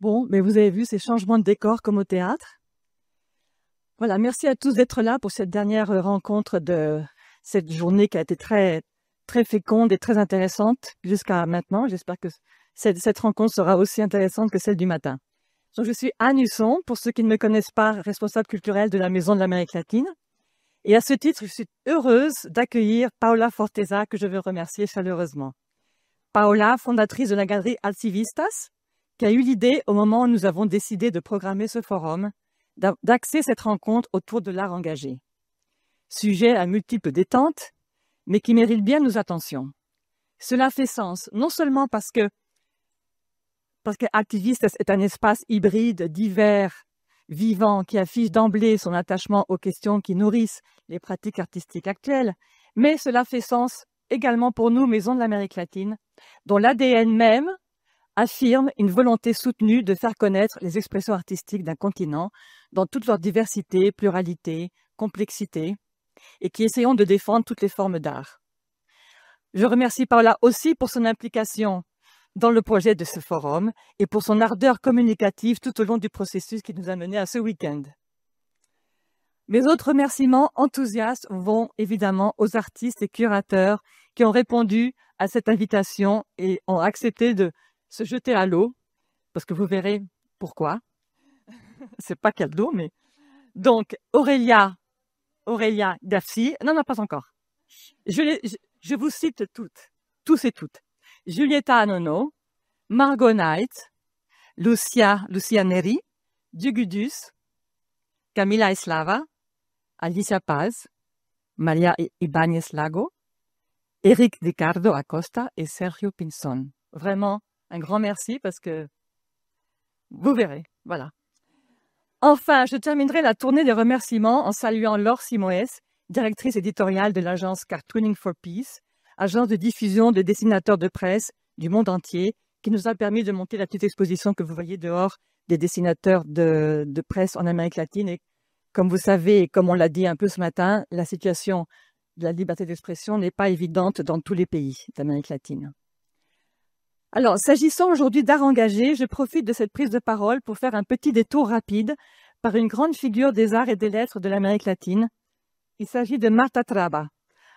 Bon, mais vous avez vu ces changements de décor comme au théâtre. Voilà, merci à tous d'être là pour cette dernière rencontre de cette journée qui a été très, très féconde et très intéressante jusqu'à maintenant. J'espère que cette rencontre sera aussi intéressante que celle du matin. Donc, je suis Anne Husson, pour ceux qui ne me connaissent pas, responsable culturelle de la Maison de l'Amérique latine. Et à ce titre, je suis heureuse d'accueillir Paola Forteza, que je veux remercier chaleureusement. Paola, fondatrice de la galerie Alcivistas, qui a eu l'idée, au moment où nous avons décidé de programmer ce forum, d'axer cette rencontre autour de l'art engagé. Sujet à multiples détentes, mais qui mérite bien nos attentions. Cela fait sens, non seulement parce que Alcivistas est un espace hybride, divers, vivant, qui affiche d'emblée son attachement aux questions qui nourrissent les pratiques artistiques actuelles, mais cela fait sens également pour nous, Maison de l'Amérique latine, dont l'ADN même affirme une volonté soutenue de faire connaître les expressions artistiques d'un continent dans toute leur diversité, pluralité, complexité, et qui essayons de défendre toutes les formes d'art. Je remercie Paola aussi pour son implication dans le projet de ce forum et pour son ardeur communicative tout au long du processus qui nous a menés à ce week-end. Mes autres remerciements enthousiastes vont évidemment aux artistes et curateurs qui ont répondu à cette invitation et ont accepté de se jeter à l'eau, parce que vous verrez pourquoi. C'est pas cadeau, mais... Donc, Aurélia Dafsi, non, pas encore. Je vous cite toutes, tous et toutes. Giulietta Anono, Margot Knight, Lucia Neri, Dugudus, Camila Eslava, Alicia Paz, Maria Ibáñez Lago, Eric Ricardo Acosta et Sergio Pinzón. Vraiment, un grand merci parce que vous verrez, voilà. Enfin, je terminerai la tournée des remerciements en saluant Laure Simoes, directrice éditoriale de l'agence Cartooning for Peace, agence de diffusion de dessinateurs de presse du monde entier, qui nous a permis de monter la petite exposition que vous voyez dehors des dessinateurs de presse en Amérique latine. Et comme vous savez, et comme on l'a dit un peu ce matin, la situation de la liberté d'expression n'est pas évidente dans tous les pays d'Amérique latine. Alors, s'agissant aujourd'hui d'art engagé, je profite de cette prise de parole pour faire un petit détour rapide par une grande figure des arts et des lettres de l'Amérique latine. Il s'agit de Marta Traba,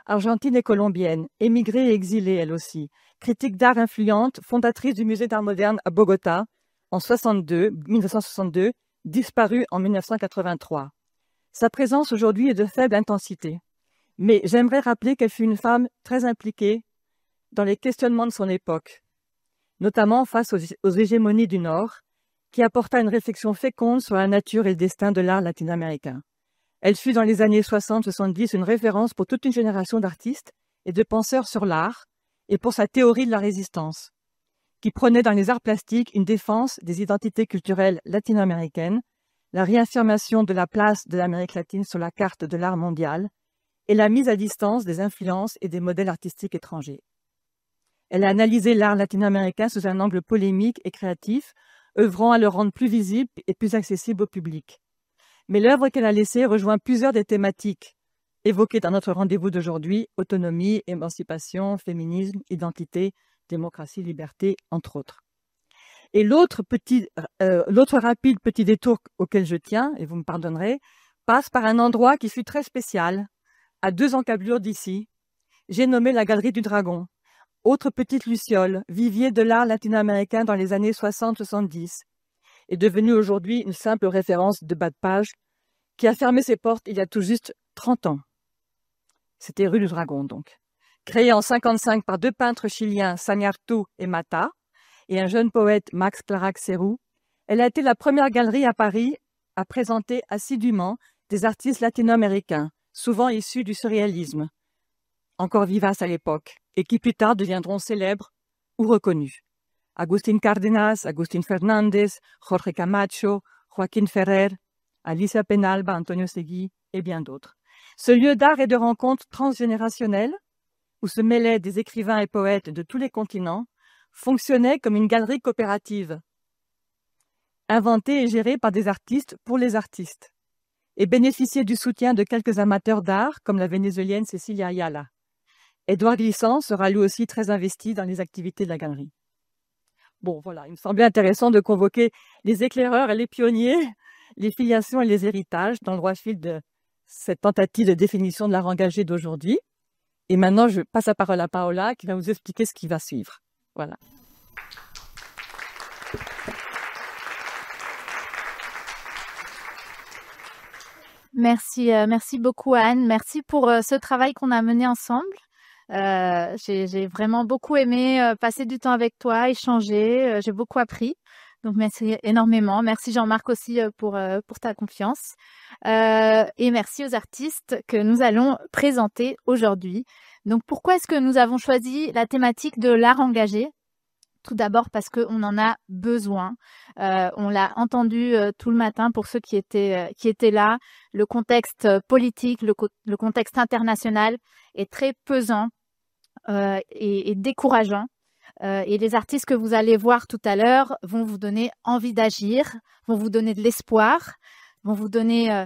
argentine et colombienne, émigrée et exilée elle aussi, critique d'art influente, fondatrice du Musée d'art moderne à Bogota en 1962, disparue en 1983. Sa présence aujourd'hui est de faible intensité, mais j'aimerais rappeler qu'elle fut une femme très impliquée dans les questionnements de son époque, notamment face aux hégémonies du Nord, qui apporta une réflexion féconde sur la nature et le destin de l'art latino-américain. Elle fut dans les années 60-70 une référence pour toute une génération d'artistes et de penseurs sur l'art et pour sa théorie de la résistance, qui prônait dans les arts plastiques une défense des identités culturelles latino-américaines, la réaffirmation de la place de l'Amérique latine sur la carte de l'art mondial et la mise à distance des influences et des modèles artistiques étrangers. Elle a analysé l'art latino-américain sous un angle polémique et créatif, œuvrant à le rendre plus visible et plus accessible au public. Mais l'œuvre qu'elle a laissée rejoint plusieurs des thématiques évoquées dans notre rendez-vous d'aujourd'hui, autonomie, émancipation, féminisme, identité, démocratie, liberté, entre autres. Et l'autre rapide petit détour auquel je tiens, et vous me pardonnerez, passe par un endroit qui fut très spécial, à 2 encablures d'ici. J'ai nommé la Galerie du Dragon, autre petite luciole, vivier de l'art latino-américain dans les années 60-70, est devenue aujourd'hui une simple référence de bas de page qui a fermé ses portes il y a tout juste 30 ans. C'était rue du Dragon, donc. Créée en 1955 par 2 peintres chiliens, Sañartu et Mata, et un jeune poète, Max Clarac Cerú, elle a été la première galerie à Paris à présenter assidûment des artistes latino-américains, souvent issus du surréalisme, encore vivaces à l'époque, et qui plus tard deviendront célèbres ou reconnus. Agustín Cárdenas, Agustín Fernández, Jorge Camacho, Joaquín Ferrer, Alicia Penalba, Antonio Segui et bien d'autres. Ce lieu d'art et de rencontre transgénérationnelle, où se mêlaient des écrivains et poètes de tous les continents, fonctionnait comme une galerie coopérative, inventée et gérée par des artistes pour les artistes, et bénéficiait du soutien de quelques amateurs d'art, comme la vénézuélienne Cecilia Ayala. Édouard Glissant sera lui aussi très investi dans les activités de la galerie. Bon, voilà, il me semblait intéressant de convoquer les éclaireurs et les pionniers, les filiations et les héritages dans le droit fil de cette tentative de définition de l'art engagé d'aujourd'hui. Et maintenant, je passe la parole à Paola qui va vous expliquer ce qui va suivre. Voilà. Merci beaucoup Anne. Merci pour ce travail qu'on a mené ensemble. J'ai vraiment beaucoup aimé passer du temps avec toi, échanger. J'ai beaucoup appris. Donc merci énormément. Merci Jean-Marc aussi pour ta confiance. Et merci aux artistes que nous allons présenter aujourd'hui. Donc pourquoi est-ce que nous avons choisi la thématique de l'art engagé? Tout d'abord parce qu'on en a besoin. On l'a entendu tout le matin pour ceux qui étaient là. Le contexte politique, le contexte international est très pesant et décourageant. Et les artistes que vous allez voir tout à l'heure vont vous donner envie d'agir, vont vous donner de l'espoir, vont vous donner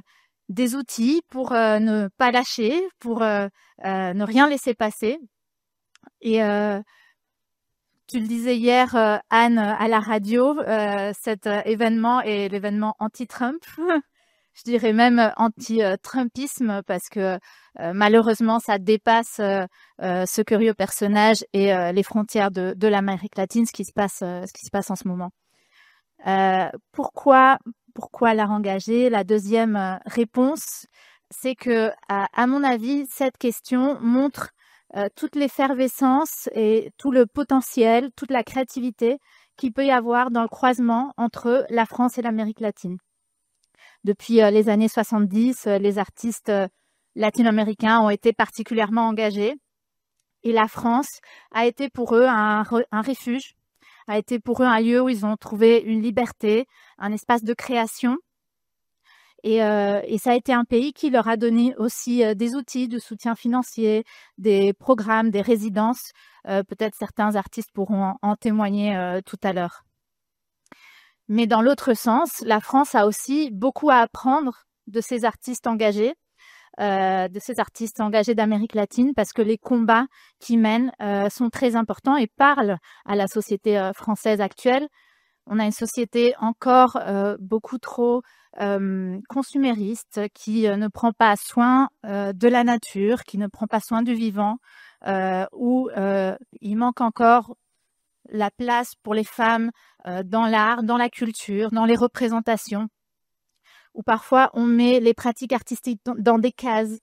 des outils pour ne pas lâcher, pour ne rien laisser passer. Et tu le disais hier, Anne, à la radio, cet événement est l'événement anti-Trump. Je dirais même anti-Trumpisme parce que malheureusement, ça dépasse ce curieux personnage et les frontières de l'Amérique latine, ce qui se passe en ce moment. Pourquoi l'art engagé? La deuxième réponse, c'est que, à mon avis, cette question montre toute l'effervescence et tout le potentiel, toute la créativité qu'il peut y avoir dans le croisement entre la France et l'Amérique latine. Depuis les années 70, les artistes latino-américains ont été particulièrement engagés et la France a été pour eux un refuge, a été pour eux un lieu où ils ont trouvé une liberté, un espace de création. Et ça a été un pays qui leur a donné aussi des outils de soutien financier, des programmes, des résidences. Peut-être certains artistes pourront en témoigner tout à l'heure. Mais dans l'autre sens, la France a aussi beaucoup à apprendre de ces artistes engagés, d'Amérique latine, parce que les combats qu'ils mènent sont très importants et parlent à la société française actuelle. On a une société encore beaucoup trop consumériste qui ne prend pas soin de la nature, qui ne prend pas soin du vivant, où il manque encore la place pour les femmes dans l'art, dans la culture, dans les représentations, où parfois on met les pratiques artistiques dans des cases,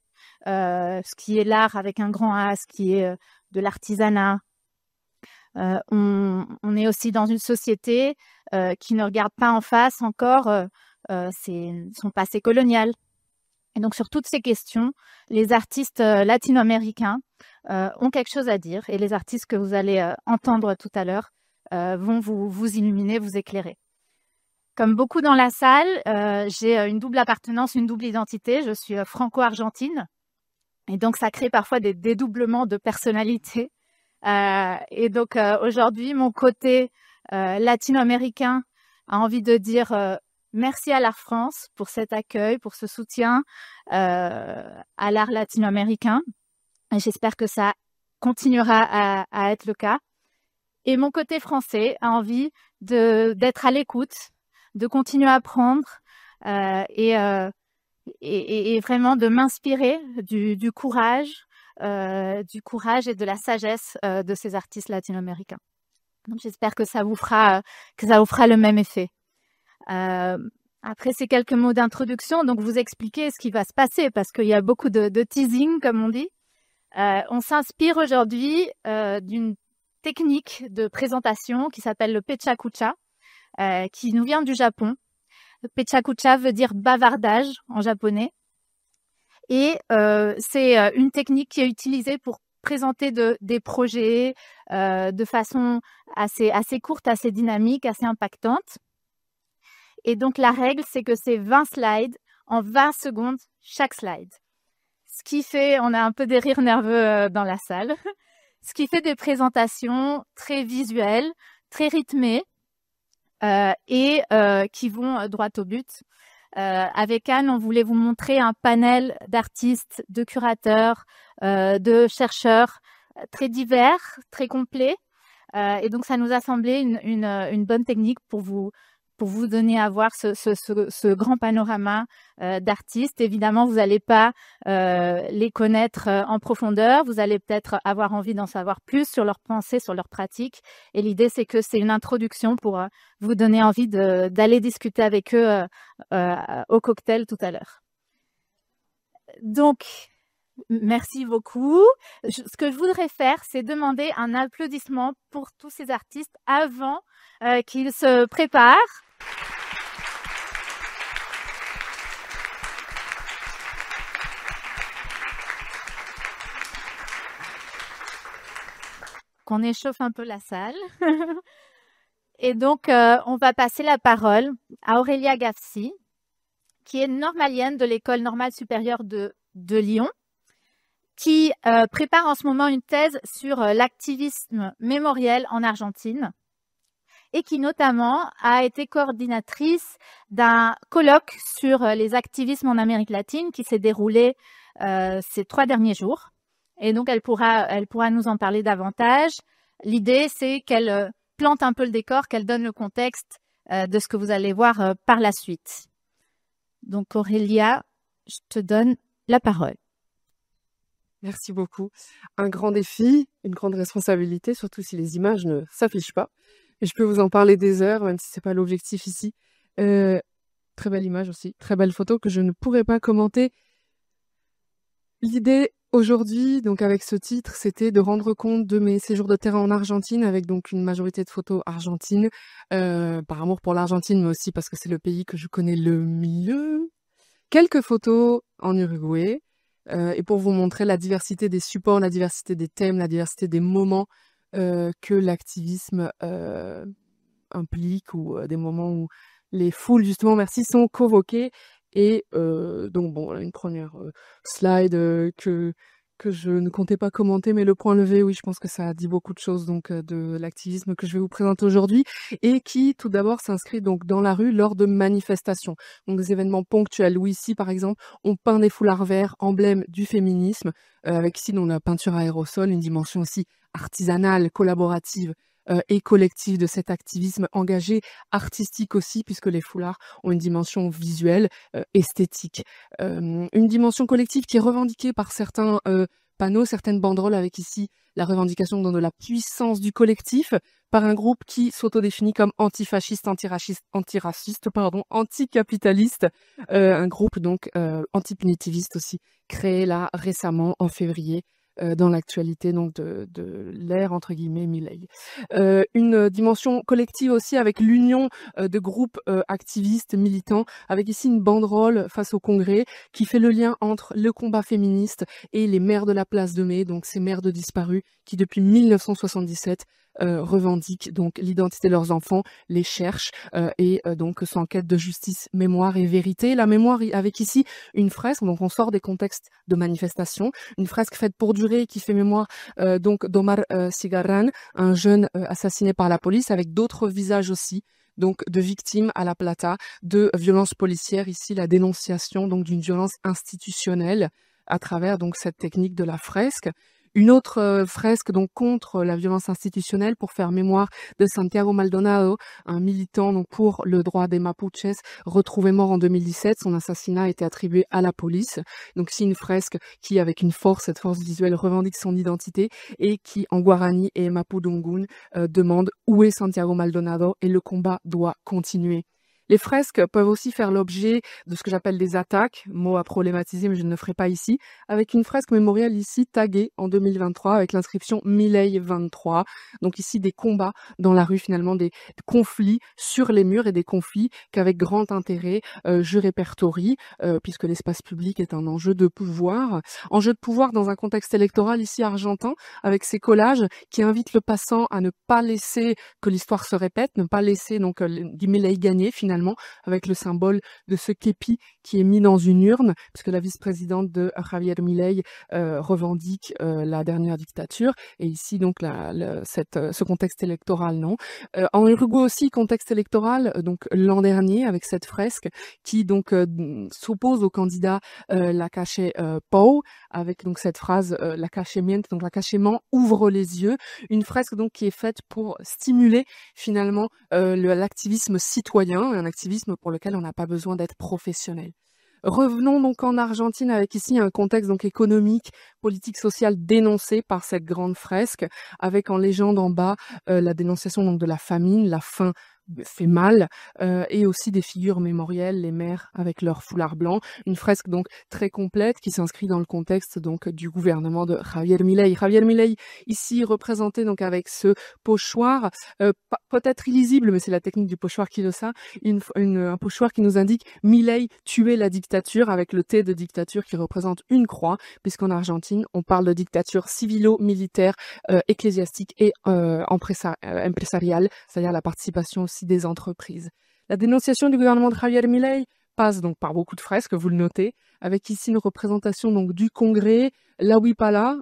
ce qui est l'art avec un grand A, ce qui est de l'artisanat. On est aussi dans une société qui ne regarde pas en face encore son passé colonial. Et donc sur toutes ces questions, les artistes latino-américains ont quelque chose à dire et les artistes que vous allez entendre tout à l'heure vont vous illuminer, vous éclairer. Comme beaucoup dans la salle, j'ai une double appartenance, une double identité. Je suis franco-argentine et donc ça crée parfois des dédoublements de personnalité. Et donc aujourd'hui, mon côté latino-américain a envie de dire merci à l'Art France pour cet accueil, pour ce soutien à l'art latino-américain. Et j'espère que ça continuera à être le cas. Et mon côté français a envie d'être à l'écoute, de continuer à apprendre et vraiment de m'inspirer du courage et de la sagesse de ces artistes latino-américains. Donc j'espère que ça vous fera le même effet. Après ces quelques mots d'introduction, donc vous expliquer ce qui va se passer parce qu'il y a beaucoup de teasing, comme on dit. On s'inspire aujourd'hui d'une technique de présentation qui s'appelle le pechakucha, qui nous vient du Japon. Le pechakucha veut dire bavardage en japonais. Et c'est une technique qui est utilisée pour présenter des projets de façon assez courte, assez dynamique, assez impactante. Et donc, la règle, c'est que c'est 20 slides en 20 secondes chaque slide. Ce qui fait, on a un peu des rires nerveux dans la salle, ce qui fait des présentations très visuelles, très rythmées et qui vont droit au but. Avec Anne, on voulait vous montrer un panel d'artistes, de curateurs, de chercheurs très divers, très complets, Et donc, ça nous a semblé une bonne technique pour vous donner à voir ce grand panorama d'artistes. Évidemment, vous n'allez pas les connaître en profondeur. Vous allez peut-être avoir envie d'en savoir plus sur leurs pensées, sur leurs pratiques. Et l'idée, c'est que c'est une introduction pour vous donner envie d'aller discuter avec eux au cocktail tout à l'heure. Donc, merci beaucoup. Ce que je voudrais faire, c'est demander un applaudissement pour tous ces artistes avant qu'ils se préparent. Qu'on échauffe un peu la salle. Et donc, on va passer la parole à Aurélia Gafsi, qui est normalienne de l'École normale supérieure de Lyon, qui prépare en ce moment une thèse sur l'activisme mémoriel en Argentine et qui notamment a été coordinatrice d'un colloque sur les activismes en Amérique latine qui s'est déroulé ces 3 derniers jours. Et donc, elle pourra nous en parler davantage. L'idée, c'est qu'elle plante un peu le décor, qu'elle donne le contexte de ce que vous allez voir par la suite. Donc, Aurélia, je te donne la parole. Merci beaucoup. Un grand défi, une grande responsabilité, surtout si les images ne s'affichent pas. Et je peux vous en parler des heures, même si c'est pas l'objectif ici. Très belle image aussi, très belle photo que je ne pourrais pas commenter. L'idée aujourd'hui, donc avec ce titre, c'était de rendre compte de mes séjours de terrain en Argentine, avec donc une majorité de photos argentines, par amour pour l'Argentine, mais aussi parce que c'est le pays que je connais le mieux. Quelques photos en Uruguay, et pour vous montrer la diversité des supports, la diversité des thèmes, la diversité des moments que l'activisme implique, ou des moments où les foules, justement, merci, sont convoquées. Et donc, bon, une première slide que je ne comptais pas commenter, mais le point levé, oui, je pense que ça dit beaucoup de choses donc de l'activisme que je vais vous présenter aujourd'hui, et qui, tout d'abord, s'inscrit donc dans la rue lors de manifestations. Donc, des événements ponctuels, où ici, par exemple, on peint des foulards verts, emblème du féminisme, avec ici, dans la peinture à aérosol, une dimension aussi artisanale, collaborative, et collective de cet activisme engagé, artistique aussi, puisque les foulards ont une dimension visuelle, esthétique. Une dimension collective qui est revendiquée par certains panneaux, certaines banderoles, avec ici la revendication de la puissance du collectif, par un groupe qui s'autodéfinit comme antifasciste, antiraciste, anticapitaliste, un groupe donc antipunitiviste aussi, créé là récemment en février, dans l'actualité donc de l'ère entre guillemets Milei. Une dimension collective aussi avec l'union de groupes activistes, militants, avec ici une banderole face au Congrès qui fait le lien entre le combat féministe et les mères de la place de Mai, donc ces mères de disparus qui depuis 1977 revendiquent donc l'identité de leurs enfants, les cherchent et donc sont en quête de justice, mémoire et vérité. La mémoire avec ici une fresque, donc on sort des contextes de manifestation, une fresque faite pour durer qui fait mémoire donc d'Omar Cigarran, un jeune assassiné par la police, avec d'autres visages aussi, donc de victimes à La Plata, de violences policières, ici la dénonciation donc d'une violence institutionnelle à travers donc cette technique de la fresque. Une autre fresque donc contre la violence institutionnelle pour faire mémoire de Santiago Maldonado, un militant donc pour le droit des Mapuches, retrouvé mort en 2017. Son assassinat a été attribué à la police. Donc c'est une fresque qui, avec cette force visuelle, revendique son identité et qui, en Guarani et Mapudungun, demande où est Santiago Maldonado et le combat doit continuer. Les fresques peuvent aussi faire l'objet de ce que j'appelle des attaques, mot à problématiser mais je ne le ferai pas ici, avec une fresque mémoriale ici taguée en 2023 avec l'inscription Milei 23. Donc ici des combats dans la rue, finalement des conflits sur les murs, et des conflits qu'avec grand intérêt je répertorie puisque l'espace public est un enjeu de pouvoir dans un contexte électoral ici argentin, avec ces collages qui invitent le passant à ne pas laisser que l'histoire se répète, ne pas laisser donc Milei gagner finalement, finalement, avec le symbole de ce képi qui est mis dans une urne, puisque la vice-présidente de Javier Milei revendique la dernière dictature. Et ici, donc, ce contexte électoral, non. En Uruguay aussi, contexte électoral, donc l'an dernier, avec cette fresque qui donc s'oppose au candidat Lacache Pou, avec donc cette phrase Lacache miente, donc Lacache ment, ouvre les yeux. Une fresque donc qui est faite pour stimuler finalement l'activisme citoyen, un activisme pour lequel on n'a pas besoin d'être professionnel. Revenons donc en Argentine avec ici un contexte donc économique, politique, social dénoncé par cette grande fresque, avec en légende en bas la dénonciation donc de la famine, la faim fait mal, et aussi des figures mémorielles, les mères avec leur foulard blanc. Une fresque donc très complète qui s'inscrit dans le contexte donc du gouvernement de Javier Milei. Javier Milei ici représenté donc avec ce pochoir, peut-être illisible, mais c'est la technique du pochoir qui le ça, un pochoir qui nous indique Milei tuer la dictature, avec le T de dictature qui représente une croix, puisqu'en Argentine on parle de dictature civilo-militaire, ecclésiastique et empresariale, c'est-à-dire la participation aussi des entreprises. La dénonciation du gouvernement de Javier Milei passe donc par beaucoup de fresques, vous le notez, avec ici une représentation donc du Congrès, la Huipala,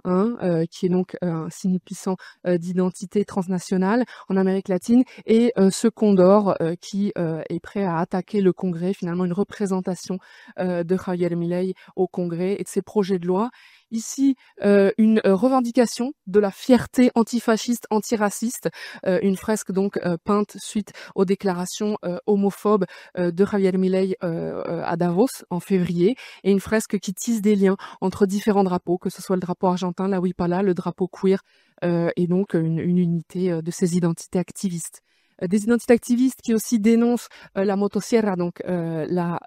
qui est donc un signe puissant d'identité transnationale en Amérique latine, et ce condor qui est prêt à attaquer le Congrès, finalement une représentation de Javier Milei au Congrès et de ses projets de loi. Ici, une revendication de la fierté antifasciste, antiraciste, une fresque donc peinte suite aux déclarations homophobes de Javier Milei à Davos en février, et une fresque qui tisse des liens entre différents drapeaux, que ce soit le drapeau argentin, la Huipala, le drapeau queer, et donc une unité de ces identités activistes. Des identités activistes qui aussi dénoncent la motosierra, donc la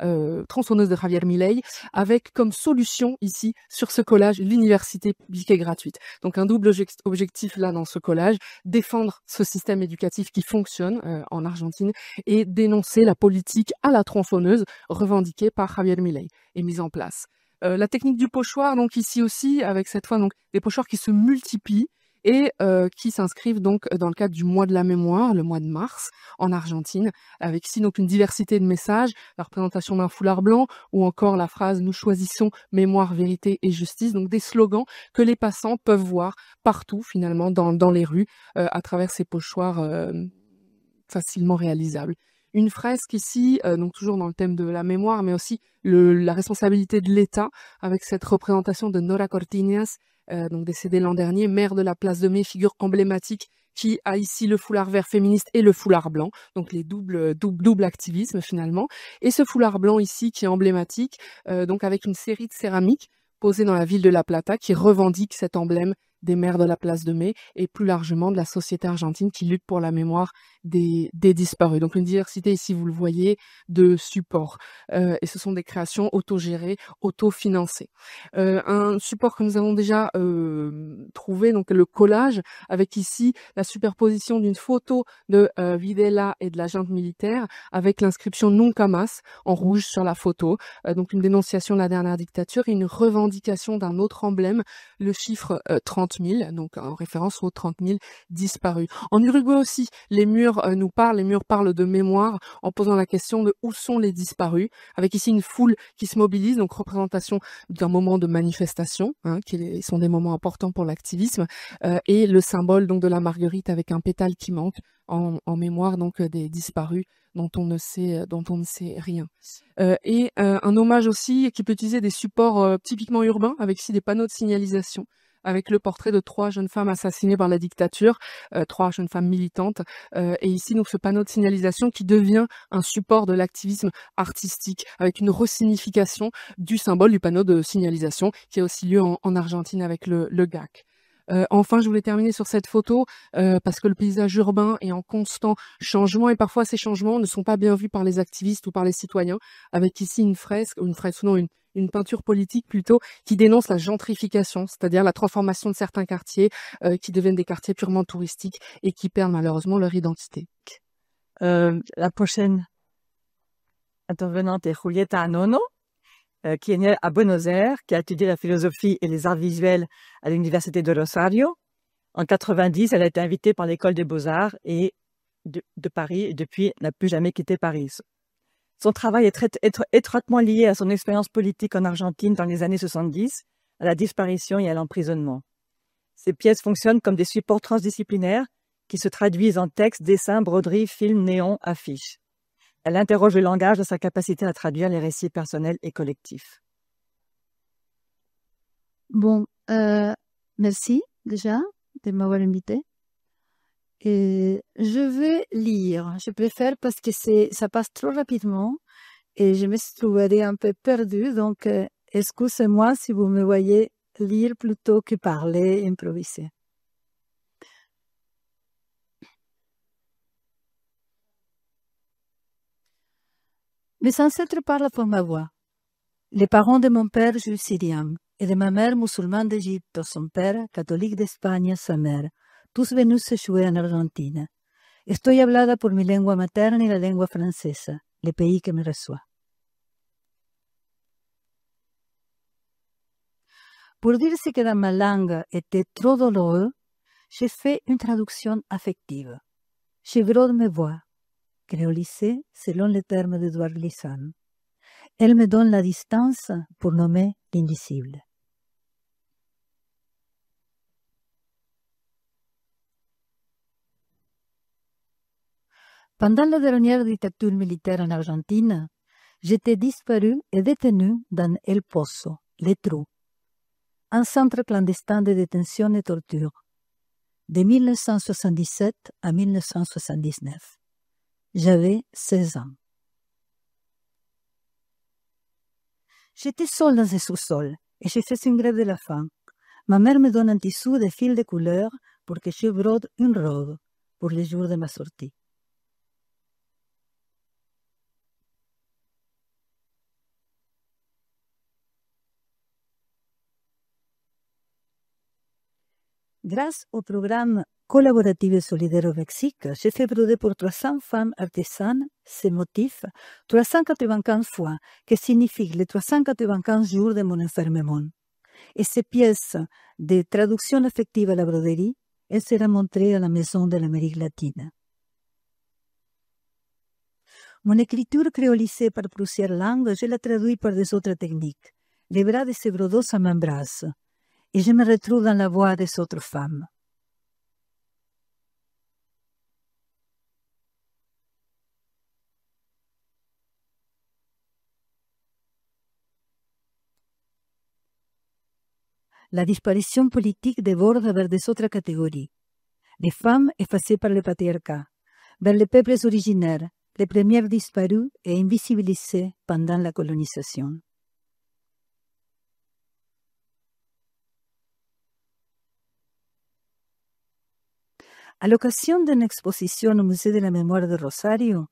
tronçonneuse de Javier Milei, avec comme solution ici sur ce collage l'université publique et gratuite. Donc un double objectif là dans ce collage, défendre ce système éducatif qui fonctionne en Argentine et dénoncer la politique à la tronçonneuse revendiquée par Javier Milei et mise en place. La technique du pochoir, donc ici aussi, avec cette fois donc des pochoirs qui se multiplient et qui s'inscrivent donc dans le cadre du mois de la mémoire, le mois de mars, en Argentine, avec ici donc une diversité de messages, la représentation d'un foulard blanc, ou encore la phrase « Nous choisissons mémoire, vérité et justice », donc des slogans que les passants peuvent voir partout finalement dans les rues, à travers ces pochoirs facilement réalisables. Une fresque ici, donc toujours dans le thème de la mémoire, mais aussi la responsabilité de l'État, avec cette représentation de Nora Cortiñas, donc décédée l'an dernier, maire de la place de Mai, figure emblématique qui a ici le foulard vert féministe et le foulard blanc, donc les double activisme finalement. Et ce foulard blanc ici qui est emblématique, donc avec une série de céramiques posées dans la ville de La Plata qui revendique cet emblème des maires de la place de Mai et plus largement de la société argentine qui lutte pour la mémoire des disparus. Donc une diversité ici, vous le voyez, de supports. Et ce sont des créations autogérées, autofinancées. Un support que nous avons déjà trouvé, donc le collage, avec ici la superposition d'une photo de Videla et de la junte militaire avec l'inscription Nunca Más en rouge sur la photo. Donc une dénonciation de la dernière dictature et une revendication d'un autre emblème, le chiffre 30 000, donc en référence aux 30 000 disparus. En Uruguay aussi, les murs parlent de mémoire en posant la question de où sont les disparus, avec ici une foule qui se mobilise, donc représentation d'un moment de manifestation, qui sont des moments importants pour l'activisme, et le symbole donc de la marguerite avec un pétale qui manque en mémoire donc des disparus dont on ne sait rien. Et un hommage aussi qui peut utiliser des supports typiquement urbains, avec ici des panneaux de signalisation, avec le portrait de 3 jeunes femmes assassinées par la dictature, 3 jeunes femmes militantes, et ici donc ce panneau de signalisation qui devient un support de l'activisme artistique, avec une resignification du symbole du panneau de signalisation qui a aussi lieu en Argentine avec le GAC. Enfin, je voulais terminer sur cette photo parce que le paysage urbain est en constant changement et parfois ces changements ne sont pas bien vus par les activistes ou par les citoyens, avec ici une peinture politique plutôt qui dénonce la gentrification, c'est-à-dire la transformation de certains quartiers qui deviennent des quartiers purement touristiques et qui perdent malheureusement leur identité. La prochaine intervenante est Julieta Nono, qui est née à Buenos Aires, qui a étudié la philosophie et les arts visuels à l'université de Rosario. En 90, elle a été invitée par l'école des beaux-arts et de Paris et depuis n'a plus jamais quitté Paris. Son travail est étroitement lié à son expérience politique en Argentine dans les années 70, à la disparition et à l'emprisonnement. Ses pièces fonctionnent comme des supports transdisciplinaires qui se traduisent en textes, dessins, broderies, films, néons, affiches. Elle interroge le langage de sa capacité à traduire les récits personnels et collectifs. Bon, merci déjà de m'avoir invité. Et je vais lire. Je préfère parce que ça passe trop rapidement et je me trouverai un peu perdue. Donc, excusez-moi si vous me voyez lire plutôt que parler, improviser. Mes ancêtres parlent pour ma voix. Les parents de mon père, juif syrien, et de ma mère, musulmane d'Égypte, son père, catholique d'Espagne, sa mère, tous venus se jouer en Argentine. Estoy hablada por mi lengua materna y la lengua francesa, le pays que me reçoit. Pour dire ce que dans ma langue était trop douloureux, j'ai fait une traduction affective. Je brode mes voix, créolisées selon les termes d'Edouard Glissant. Elle me donne la distance pour nommer l'indicible. Pendant la dernière dictature militaire en Argentine, j'étais disparue et détenue dans El Pozo, les trous, un centre clandestin de détention et torture, de 1977 à 1979. J'avais 16 ans. J'étais seule dans ce sous-sol et je fais une grève de la faim. Ma mère me donne un tissu de fil de couleur pour que je brode une robe pour les jours de ma sortie. Grâce au programme collaboratif et solidaire au Mexique, j'ai fait broder pour 300 femmes artisanes ces motifs 395 fois, qui signifie les 395 jours de mon enfermement. Et ces pièces de traduction affective à la broderie, elles seront montrées à la Maison de l'Amérique latine. Mon écriture créolisée par plusieurs langues, je la traduis par des autres techniques. Les bras de ces brodeuses m'embrassent. Et je me retrouve dans la voix des autres femmes. La disparition politique déborde vers des autres catégories. Les femmes effacées par le patriarcat, vers les peuples originaires, les premières disparues et invisibilisées pendant la colonisation. À l'occasion d'une exposition au Musée de la Mémoire de Rosario,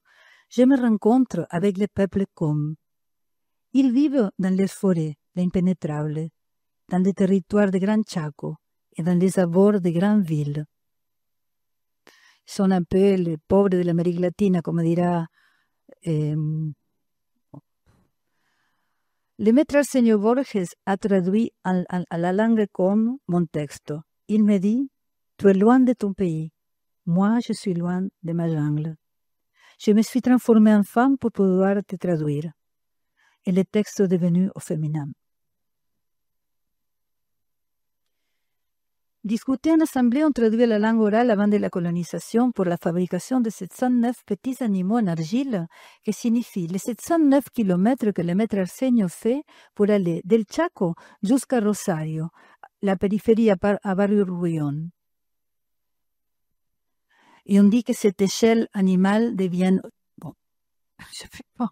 je me rencontre avec les peuples comme. Ils vivent dans les forêts, l'impénétrable, dans les territoires de Gran Chaco et dans les abords de grandes villes. Ils sont un peu les pauvres de l'Amérique latine, comme dira le maître Arsenio Borges a traduit à la langue comme mon texte. Il me dit, tu es loin de ton pays. Moi, je suis loin de ma jungle. Je me suis transformée en femme pour pouvoir te traduire. Et le texte est devenu au féminin. Discutés en assemblée, on traduit la langue orale avant de la colonisation pour la fabrication de 709 petits animaux en argile, qui signifie les 709 kilomètres que le maître Arsenio fait pour aller del Chaco jusqu'à Rosario, la périphérie à Barrio Ruión. Et on dit que cette échelle animale devient... Bon, je ne sais pas.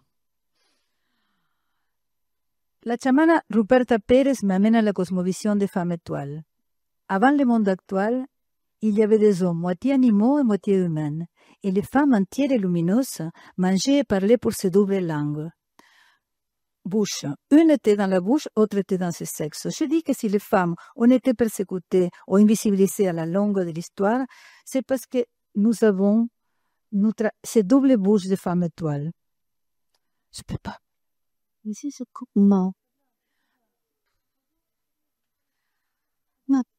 La chamana Ruperta Pérez m'amène à la cosmovision des femmes étoiles. Avant le monde actuel, il y avait des hommes moitié animaux et moitié humains, et les femmes entières et lumineuses mangeaient et parlaient pour ces doubles langues. Bouche. Une était dans la bouche, l'autre était dans ce sexe. Je dis que si les femmes ont été persécutées ou invisibilisées à la longue de l'histoire, c'est parce que nous avons ces doubles bouches de femmes étoiles. Je ne peux pas. Ici, je coupe. Non.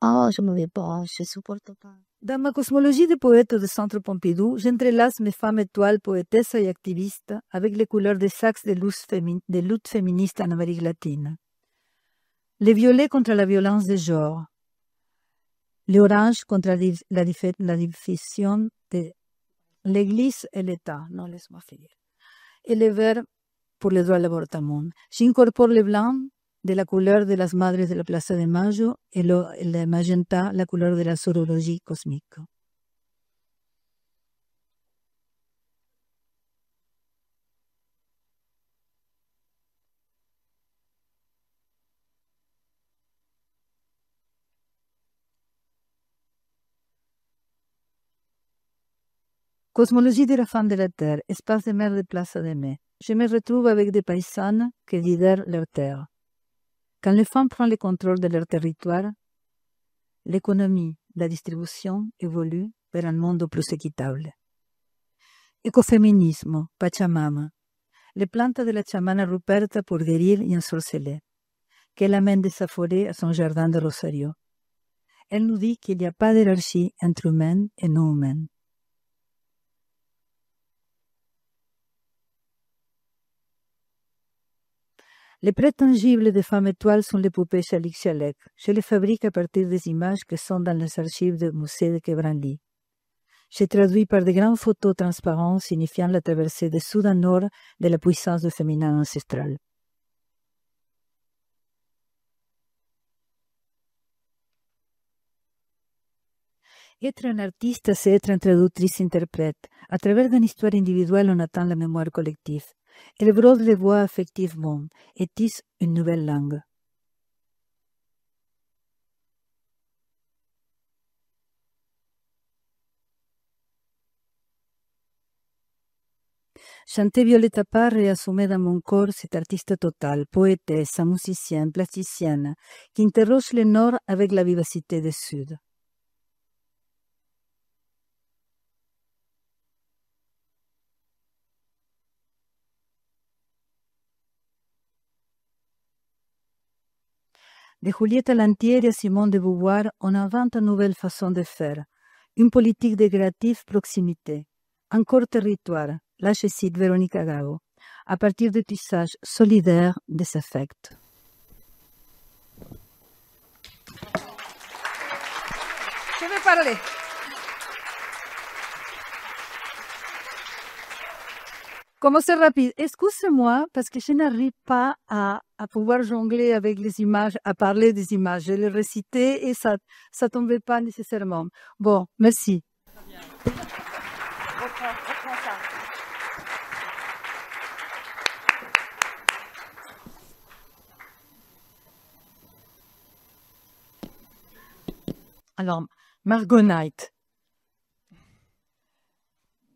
Oh, je ne vais pas, je ne supporte pas. Dans ma cosmologie de poète du Centre Pompidou, j'entrelace mes femmes étoiles, poétesses et activistes avec les couleurs des axes de lutte féministe en Amérique latine. Les violets contre la violence de genre, les oranges contre la division de l'Église et l'État, non, laisse-moi finir, et les verts pour les droits de l'avortement. J'incorpore le blanc de la couleur de las madres de la Plaza de Mayo et le magenta, la couleur de la sororologie cosmique. Cosmologie de la femme de la Terre, espace de mer de Plaza de Mai. Je me retrouve avec des paysannes qui lidèrent leur terre. Quand les femmes prennent le contrôle de leur territoire, l'économie, la distribution évoluent vers un monde plus équitable. Écoféminisme, Pachamama. Les plantes de la chamana Ruperta pour guérir et ensorceler, qu'elle amène de sa forêt à son jardin de Rosario. Elle nous dit qu'il n'y a pas d'hierarchie entre humains et non humains. Les prêts tangibles des femmes étoiles sont les poupées Chalik Chalek. Je les fabrique à partir des images qui sont dans les archives du musée de Quebranly. Je traduis par de grandes photos transparentes signifiant la traversée du sud en nord de la puissance du féminin ancestral. Être un artiste, c'est être un traductrice-interprète. À travers d'une histoire individuelle, on atteint la mémoire collective. Elle brode les voix affectivement et tisse une nouvelle langue. Chanter Violetta Parra et assumer dans mon corps cet artiste total, poétesse, musicienne, plasticienne, qui interroge le nord avec la vivacité du sud. De Julieta Lantieri à Simone de Beauvoir, on invente une nouvelle façon de faire, une politique de créative proximité, encore territoire. Là, je cite Véronica Gago, à partir du tissage solidaire des affects. Je vais parler. Comment c'est rapide? Excusez-moi, parce que je n'arrive pas à pouvoir jongler avec les images, à parler des images. Je les récitais et ça tombait pas nécessairement. Bon, merci. Reprends ça. Alors, Margonite.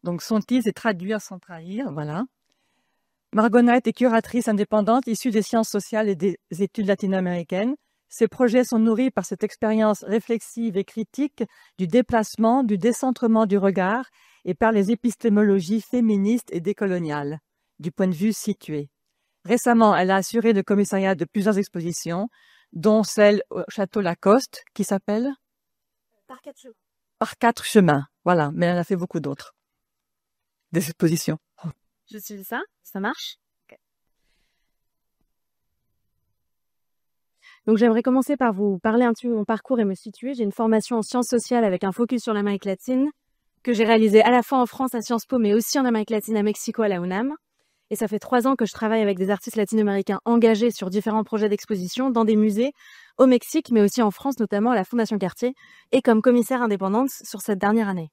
Donc, son titre est Traduire sans trahir, voilà. Margonite est curatrice indépendante issue des sciences sociales et des études latino-américaines. Ses projets sont nourris par cette expérience réflexive et critique du déplacement, du décentrement du regard et par les épistémologies féministes et décoloniales, du point de vue situé. Récemment, elle a assuré le commissariat de plusieurs expositions, dont celle au Château Lacoste, qui s'appelle Par quatre chemins. Voilà, mais elle a fait beaucoup d'autres des expositions. Je suis ça marche? Okay. Donc j'aimerais commencer par vous parler un petit peu de mon parcours et me situer. J'ai une formation en sciences sociales avec un focus sur l'Amérique latine que j'ai réalisé à la fois en France à Sciences Po mais aussi en Amérique latine à Mexico à la UNAM. Et ça fait 3 ans que je travaille avec des artistes latino-américains engagés sur différents projets d'exposition dans des musées au Mexique mais aussi en France, notamment à la Fondation Cartier et comme commissaire indépendante sur cette dernière année.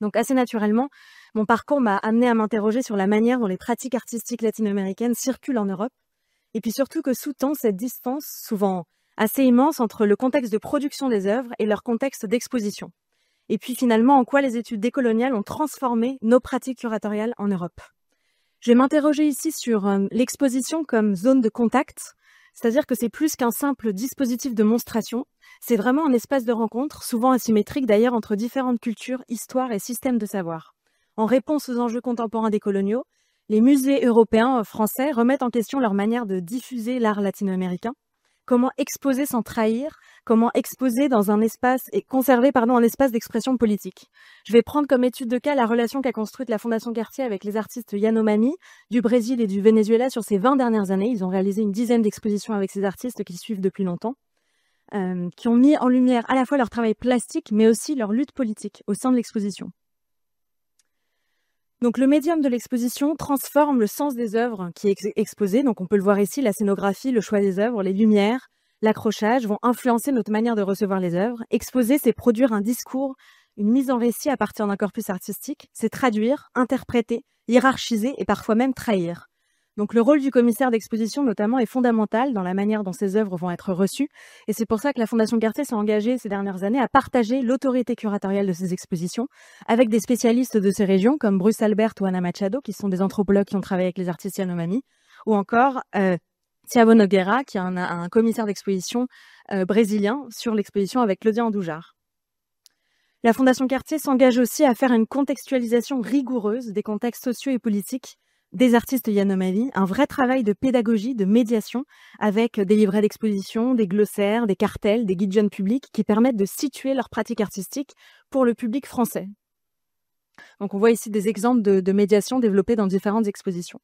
Donc assez naturellement, mon parcours m'a amené à m'interroger sur la manière dont les pratiques artistiques latino-américaines circulent en Europe, et puis surtout que sous-tend cette distance, souvent assez immense, entre le contexte de production des œuvres et leur contexte d'exposition. Et puis finalement, en quoi les études décoloniales ont transformé nos pratiques curatoriales en Europe. Je vais m'interroger ici sur l'exposition comme zone de contact, c'est-à-dire que c'est plus qu'un simple dispositif de monstration, c'est vraiment un espace de rencontre, souvent asymétrique d'ailleurs entre différentes cultures, histoires et systèmes de savoir. En réponse aux enjeux contemporains décoloniaux, les musées européens français remettent en question leur manière de diffuser l'art latino-américain, comment exposer sans trahir, comment exposer dans un espace et conserver un espace d'expression politique. Je vais prendre comme étude de cas la relation qu'a construite la Fondation Cartier avec les artistes Yanomami du Brésil et du Venezuela sur ces 20 dernières années. Ils ont réalisé une dizaine d'expositions avec ces artistes qui suivent depuis longtemps, qui ont mis en lumière à la fois leur travail plastique, mais aussi leur lutte politique au sein de l'exposition. Donc le médium de l'exposition transforme le sens des œuvres qui est exposé. Donc on peut le voir ici, la scénographie, le choix des œuvres, les lumières, l'accrochage vont influencer notre manière de recevoir les œuvres. Exposer, c'est produire un discours, une mise en récit à partir d'un corpus artistique. C'est traduire, interpréter, hiérarchiser et parfois même trahir. Donc le rôle du commissaire d'exposition notamment est fondamental dans la manière dont ces œuvres vont être reçues. Et c'est pour ça que la Fondation Cartier s'est engagée ces dernières années à partager l'autorité curatoriale de ces expositions avec des spécialistes de ces régions comme Bruce Albert ou Ana Machado, qui sont des anthropologues qui ont travaillé avec les artistes Yanomami, ou encore Thiago Nogueira, qui est un commissaire d'exposition brésilien sur l'exposition avec Claudia Andoujar. La Fondation Cartier s'engage aussi à faire une contextualisation rigoureuse des contextes sociaux et politiques des artistes Yanomami, un vrai travail de pédagogie, de médiation, avec des livrets d'exposition, des glossaires, des cartels, des guides jeunes publics qui permettent de situer leurs pratiques artistiques pour le public français. Donc on voit ici des exemples de médiation développés dans différentes expositions.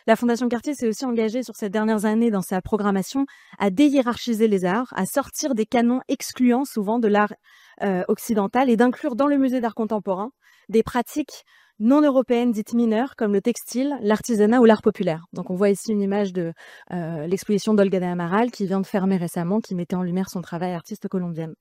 La Fondation Cartier s'est aussi engagée sur ces dernières années dans sa programmation à déhiérarchiser les arts, à sortir des canons excluants souvent de l'art occidental et d'inclure dans le musée d'art contemporain des pratiques non européennes dites mineures comme le textile, l'artisanat ou l'art populaire. Donc on voit ici une image de l'exposition d'Olga de Amaral qui vient de fermer récemment, qui mettait en lumière son travail artiste colombienne.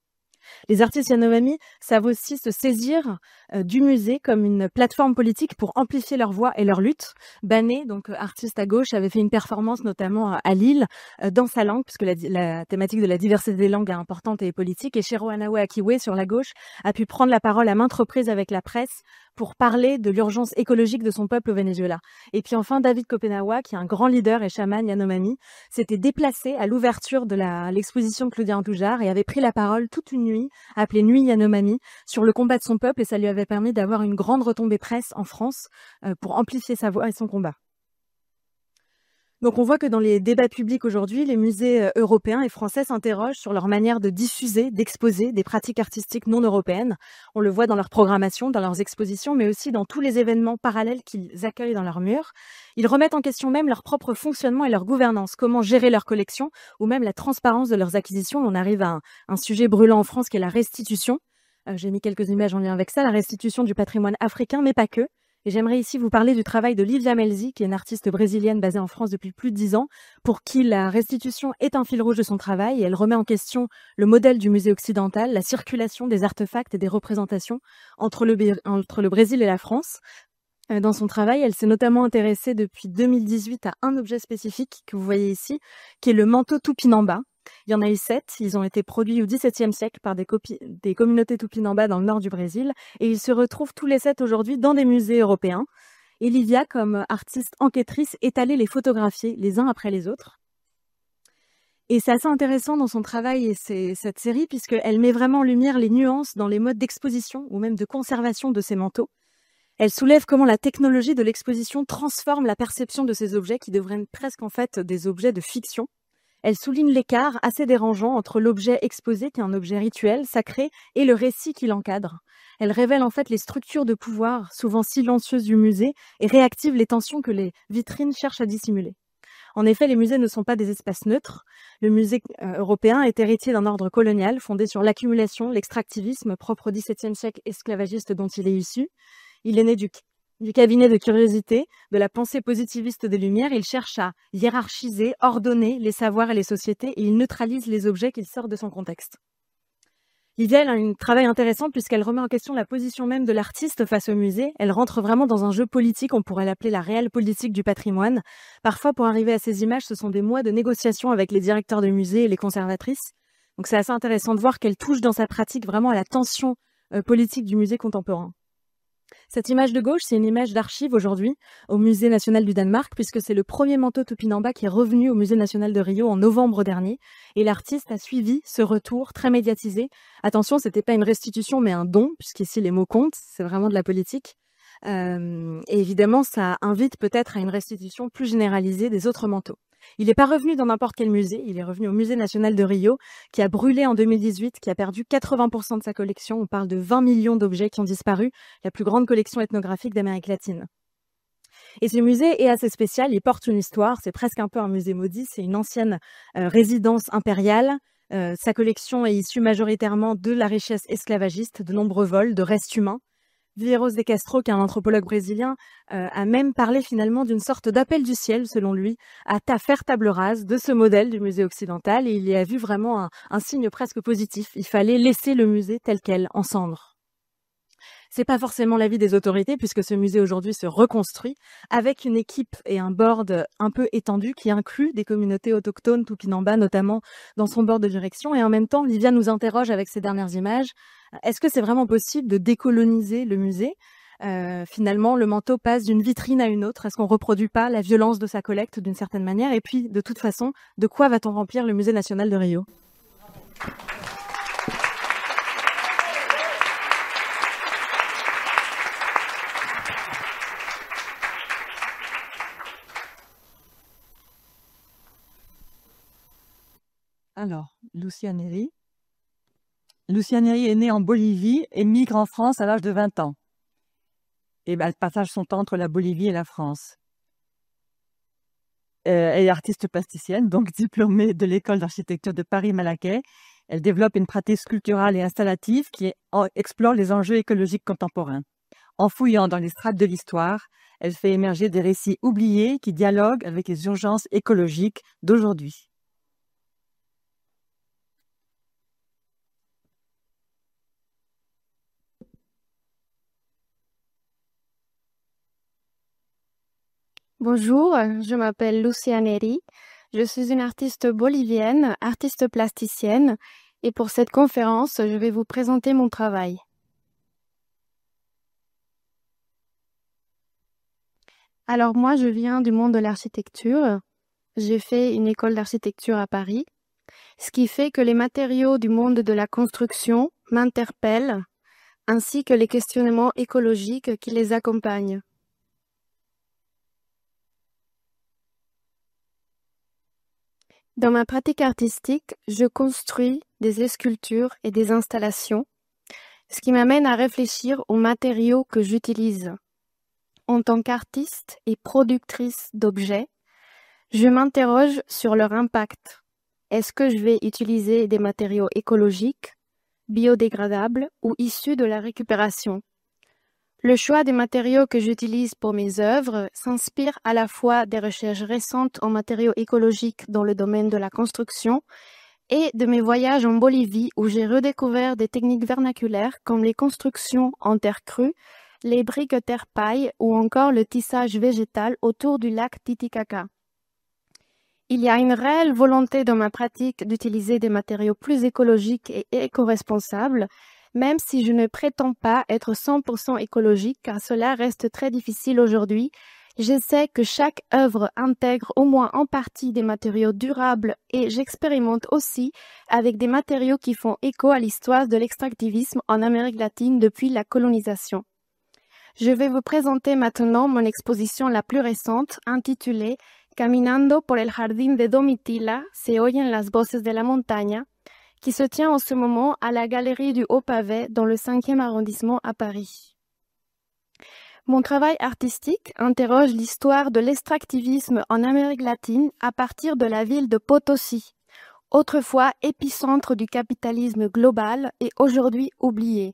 Les artistes Yanomami savent aussi se saisir du musée comme une plateforme politique pour amplifier leur voix et leur lutte. Bané, donc artiste à gauche, avait fait une performance notamment à Lille dans sa langue, puisque la thématique de la diversité des langues est importante et politique. Et Shiro Anawe Akiwe, sur la gauche, a pu prendre la parole à maintes reprises avec la presse pour parler de l'urgence écologique de son peuple au Venezuela. Et puis enfin, David Kopenawa, qui est un grand leader et chaman Yanomami, s'était déplacé à l'ouverture de l'exposition de Claudia Andoujar et avait pris la parole toute une nuit, appelée Nuit Yanomami, sur le combat de son peuple, et ça lui avait permis d'avoir une grande retombée presse en France pour amplifier sa voix et son combat. Donc on voit que dans les débats publics aujourd'hui, les musées européens et français s'interrogent sur leur manière de diffuser, d'exposer des pratiques artistiques non européennes. On le voit dans leur programmation, dans leurs expositions, mais aussi dans tous les événements parallèles qu'ils accueillent dans leurs murs. Ils remettent en question même leur propre fonctionnement et leur gouvernance, comment gérer leurs collections ou même la transparence de leurs acquisitions. On arrive à un sujet brûlant en France qui est la restitution. J'ai mis quelques images en lien avec ça, la restitution du patrimoine africain, mais pas que. Et j'aimerais ici vous parler du travail de Lívia Melzi, qui est une artiste brésilienne basée en France depuis plus de 10 ans, pour qui la restitution est un fil rouge de son travail et elle remet en question le modèle du musée occidental, la circulation des artefacts et des représentations entre le Brésil et la France. Dans son travail, elle s'est notamment intéressée depuis 2018 à un objet spécifique que vous voyez ici, qui est le manteau Tupinamba. Il y en a eu 7, ils ont été produits au XVIIe siècle par des communautés Tupinamba dans le nord du Brésil et ils se retrouvent tous les 7 aujourd'hui dans des musées européens. Et Lívia, comme artiste enquêtrice, est allée les photographier les uns après les autres. Et c'est assez intéressant dans son travail et cette série puisqu'elle met vraiment en lumière les nuances dans les modes d'exposition ou même de conservation de ces manteaux. Elle soulève comment la technologie de l'exposition transforme la perception de ces objets qui devraient être presque en fait des objets de fiction. Elle souligne l'écart assez dérangeant entre l'objet exposé, qui est un objet rituel, sacré, et le récit qui l'encadre. Elle révèle en fait les structures de pouvoir, souvent silencieuses du musée, et réactive les tensions que les vitrines cherchent à dissimuler. En effet, les musées ne sont pas des espaces neutres. Le musée européen est héritier d'un ordre colonial fondé sur l'accumulation, l'extractivisme propre au XVIIe siècle esclavagiste dont il est issu. Il est né du cabinet de curiosité, de la pensée positiviste des Lumières. Il cherche à hiérarchiser, ordonner les savoirs et les sociétés et il neutralise les objets qu'il sort de son contexte. Lívia a un travail intéressant puisqu'elle remet en question la position même de l'artiste face au musée. Elle rentre vraiment dans un jeu politique, on pourrait l'appeler la réelle politique du patrimoine. Parfois, pour arriver à ces images, ce sont des mois de négociations avec les directeurs de musées et les conservatrices. Donc c'est assez intéressant de voir qu'elle touche dans sa pratique vraiment à la tension politique du musée contemporain. Cette image de gauche, c'est une image d'archive aujourd'hui au Musée national du Danemark, puisque c'est le premier manteau Tupinamba qui est revenu au Musée national de Rio en novembre dernier. Et l'artiste a suivi ce retour très médiatisé. Attention, c'était pas une restitution, mais un don, puisqu'ici les mots comptent, c'est vraiment de la politique. Et évidemment, ça invite peut-être à une restitution plus généralisée des autres manteaux. Il n'est pas revenu dans n'importe quel musée, il est revenu au Musée national de Rio, qui a brûlé en 2018, qui a perdu 80% de sa collection. On parle de 20 millions d'objets qui ont disparu, la plus grande collection ethnographique d'Amérique latine. Et ce musée est assez spécial, il porte une histoire, c'est presque un peu un musée maudit, c'est une ancienne résidence impériale. Sa collection est issue majoritairement de la richesse esclavagiste, de nombreux vols, de restes humains. Viveiros de Castro, qui est un anthropologue brésilien, a même parlé finalement d'une sorte d'appel du ciel, selon lui, à faire table rase de ce modèle du musée occidental, et il y a vu vraiment un signe presque positif. Il fallait laisser le musée tel quel, en cendres. C'est pas forcément l'avis des autorités, puisque ce musée aujourd'hui se reconstruit avec une équipe et un board un peu étendu qui inclut des communautés autochtones, Tupinamba notamment, dans son board de direction. Et en même temps, Livia nous interroge avec ces dernières images. Est-ce que c'est vraiment possible de décoloniser le musée ? Finalement, le manteau passe d'une vitrine à une autre. Est-ce qu'on reproduit pas la violence de sa collecte d'une certaine manière ? Et puis, de toute façon, de quoi va-t-on remplir le musée national de Rio ? Alors, Lucia Neri. Lucia Neri est née en Bolivie et migre en France à l'âge de 20 ans. Et elle partage son temps entre la Bolivie et la France. Elle est artiste plasticienne, donc diplômée de l'école d'architecture de Paris-Malaquais. Elle développe une pratique sculpturale et installative qui explore les enjeux écologiques contemporains. En fouillant dans les strates de l'histoire, elle fait émerger des récits oubliés qui dialoguent avec les urgences écologiques d'aujourd'hui. Bonjour, je m'appelle Lucia Neri. Je suis une artiste bolivienne, artiste plasticienne, et pour cette conférence, je vais vous présenter mon travail. Alors moi, je viens du monde de l'architecture. J'ai fait une école d'architecture à Paris, ce qui fait que les matériaux du monde de la construction m'interpellent, ainsi que les questionnements écologiques qui les accompagnent. Dans ma pratique artistique, je construis des sculptures et des installations, ce qui m'amène à réfléchir aux matériaux que j'utilise. En tant qu'artiste et productrice d'objets, je m'interroge sur leur impact. Est-ce que je vais utiliser des matériaux écologiques, biodégradables ou issus de la récupération? Le choix des matériaux que j'utilise pour mes œuvres s'inspire à la fois des recherches récentes en matériaux écologiques dans le domaine de la construction et de mes voyages en Bolivie où j'ai redécouvert des techniques vernaculaires comme les constructions en terre crue, les briques terre-paille ou encore le tissage végétal autour du lac Titicaca. Il y a une réelle volonté dans ma pratique d'utiliser des matériaux plus écologiques et éco-responsables, même si je ne prétends pas être 100% écologique, car cela reste très difficile aujourd'hui. J'essaie que chaque œuvre intègre au moins en partie des matériaux durables et j'expérimente aussi avec des matériaux qui font écho à l'histoire de l'extractivisme en Amérique latine depuis la colonisation. Je vais vous présenter maintenant mon exposition la plus récente, intitulée Caminando por el jardín de Domitila, se oyen las voces de la montaña, qui se tient en ce moment à la Galerie du Haut-Pavé dans le 5e arrondissement à Paris. Mon travail artistique interroge l'histoire de l'extractivisme en Amérique latine à partir de la ville de Potosí, autrefois épicentre du capitalisme global et aujourd'hui oublié.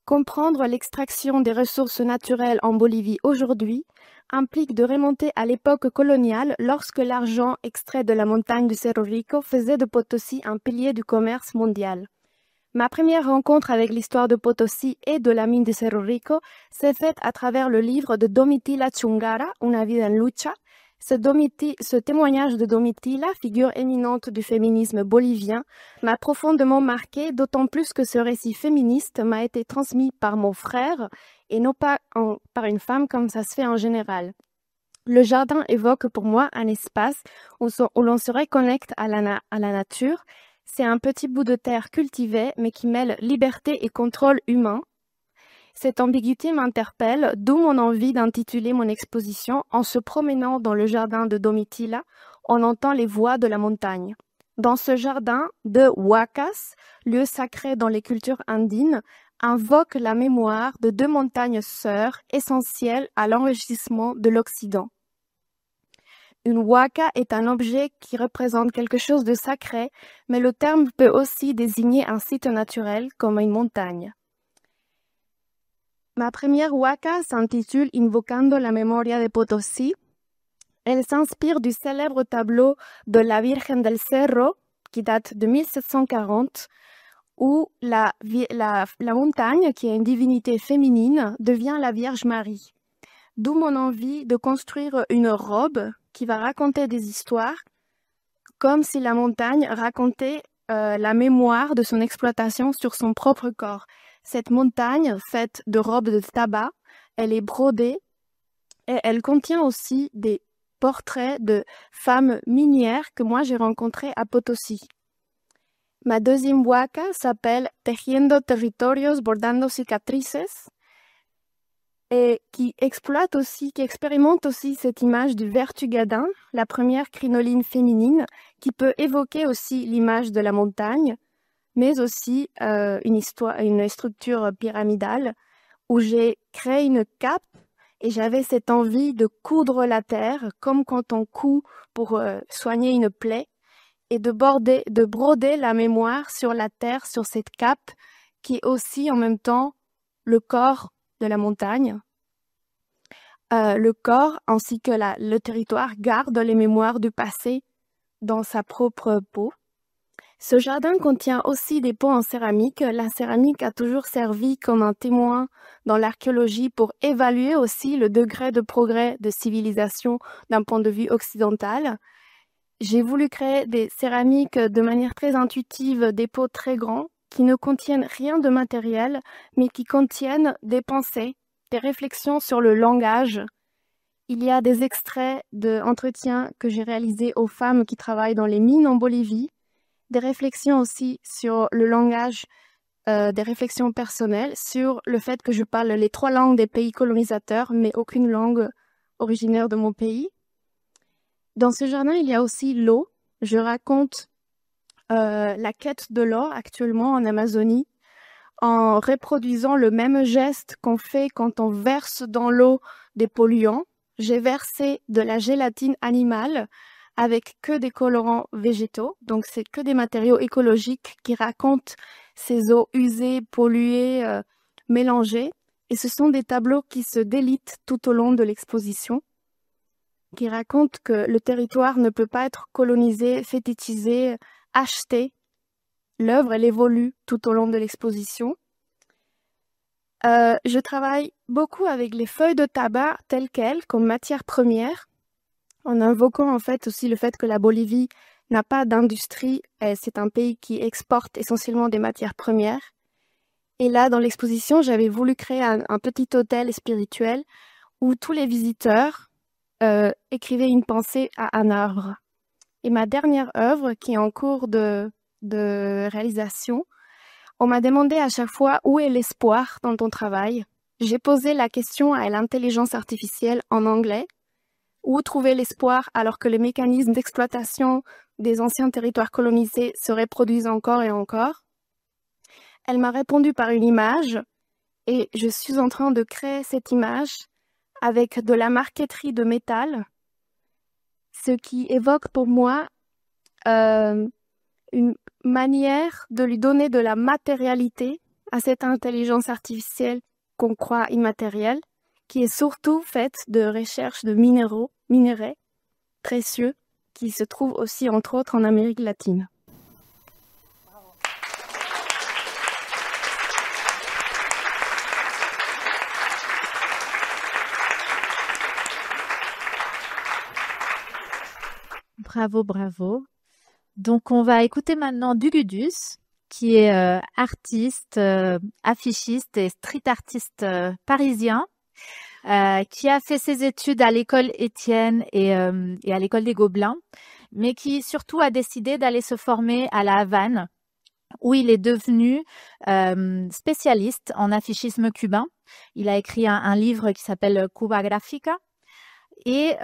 Comprendre l'extraction des ressources naturelles en Bolivie aujourd'hui implique de remonter à l'époque coloniale lorsque l'argent extrait de la montagne du Cerro Rico faisait de Potosí un pilier du commerce mondial. Ma première rencontre avec l'histoire de Potosí et de la mine de Cerro Rico s'est faite à travers le livre de Domitila Chungara, Una vida en lucha. Ce témoignage de Domitila, figure éminente du féminisme bolivien, m'a profondément marqué, d'autant plus que ce récit féministe m'a été transmis par mon frère et non pas par une femme comme ça se fait en général. Le jardin évoque pour moi un espace où l'on se reconnecte à la nature. C'est un petit bout de terre cultivé mais qui mêle liberté et contrôle humain. Cette ambiguïté m'interpelle, d'où mon envie d'intituler mon exposition « En se promenant dans le jardin de Domitila, on entend les voix de la montagne. Dans ce jardin, deux huacas, lieux sacrés dans les cultures andines, invoquent la mémoire de deux montagnes sœurs essentielles à l'enrichissement de l'Occident. Une huaca est un objet qui représente quelque chose de sacré, mais le terme peut aussi désigner un site naturel comme une montagne. Ma première huaca s'intitule Invocando la memoria de Potosí. Elle s'inspire du célèbre tableau de la Virgen del Cerro, qui date de 1740, où la montagne, qui est une divinité féminine, devient la Vierge Marie. D'où mon envie de construire une robe qui va raconter des histoires, comme si la montagne racontait la mémoire de son exploitation sur son propre corps. Cette montagne, faite de robes de tabac, elle est brodée et elle contient aussi des portraits de femmes minières que moi j'ai rencontrées à Potosí. Ma deuxième huaca s'appelle Tejiendo Territorios, Bordando Cicatrices, et qui expérimente aussi cette image du vertugadin, la première crinoline féminine, qui peut évoquer aussi l'image de la montagne, mais aussi une structure pyramidale où j'ai créé une cape et j'avais cette envie de coudre la terre, comme quand on coud pour soigner une plaie, et de broder la mémoire sur la terre, sur cette cape, qui est aussi en même temps le corps de la montagne. Le corps ainsi que le territoire gardent les mémoires du passé dans sa propre peau. Ce jardin contient aussi des pots en céramique. La céramique a toujours servi comme un témoin dans l'archéologie pour évaluer aussi le degré de progrès de civilisation d'un point de vue occidental. J'ai voulu créer des céramiques de manière très intuitive, des pots très grands qui ne contiennent rien de matériel, mais qui contiennent des pensées, des réflexions sur le langage. Il y a des extraits d'entretiens que j'ai réalisés aux femmes qui travaillent dans les mines en Bolivie, des réflexions aussi sur le langage, des réflexions personnelles sur le fait que je parle les 3 langues des pays colonisateurs, mais aucune langue originaire de mon pays. Dans ce jardin, il y a aussi l'eau. Je raconte la quête de l'eau actuellement en Amazonie, en reproduisant le même geste qu'on fait quand on verse dans l'eau des polluants. J'ai versé de la gélatine animale avec que des colorants végétaux, donc c'est que des matériaux écologiques qui racontent ces eaux usées, polluées, mélangées. Et ce sont des tableaux qui se délitent tout au long de l'exposition, qui racontent que le territoire ne peut pas être colonisé, fétichisé, acheté. L'œuvre, elle évolue tout au long de l'exposition. Je travaille beaucoup avec les feuilles de tabac telles quelles, comme matière première, en invoquant en fait aussi le fait que la Bolivie n'a pas d'industrie. C'est un pays qui exporte essentiellement des matières premières. Et là, dans l'exposition, j'avais voulu créer un petit hôtel spirituel où tous les visiteurs écrivaient une pensée à un arbre. Et ma dernière œuvre, qui est en cours de réalisation, on m'a demandé à chaque fois où est l'espoir dans ton travail. J'ai posé la question à l'intelligence artificielle en anglais. Où trouver l'espoir alors que les mécanismes d'exploitation des anciens territoires colonisés se reproduisent encore et encore? Elle m'a répondu par une image et je suis en train de créer cette image avec de la marqueterie de métal, ce qui évoque pour moi une manière de lui donner de la matérialité à cette intelligence artificielle qu'on croit immatérielle, qui est surtout faite de recherche de minerais précieux, qui se trouvent aussi entre autres en Amérique latine. Bravo, bravo. Donc, on va écouter maintenant Dugudus, qui est artiste, affichiste et street artiste parisien, qui a fait ses études à l'école Étienne et à l'école des Gobelins, mais qui surtout a décidé d'aller se former à la Havane, où il est devenu spécialiste en affichisme cubain. Il a écrit un livre qui s'appelle Cuba Gráfica. Et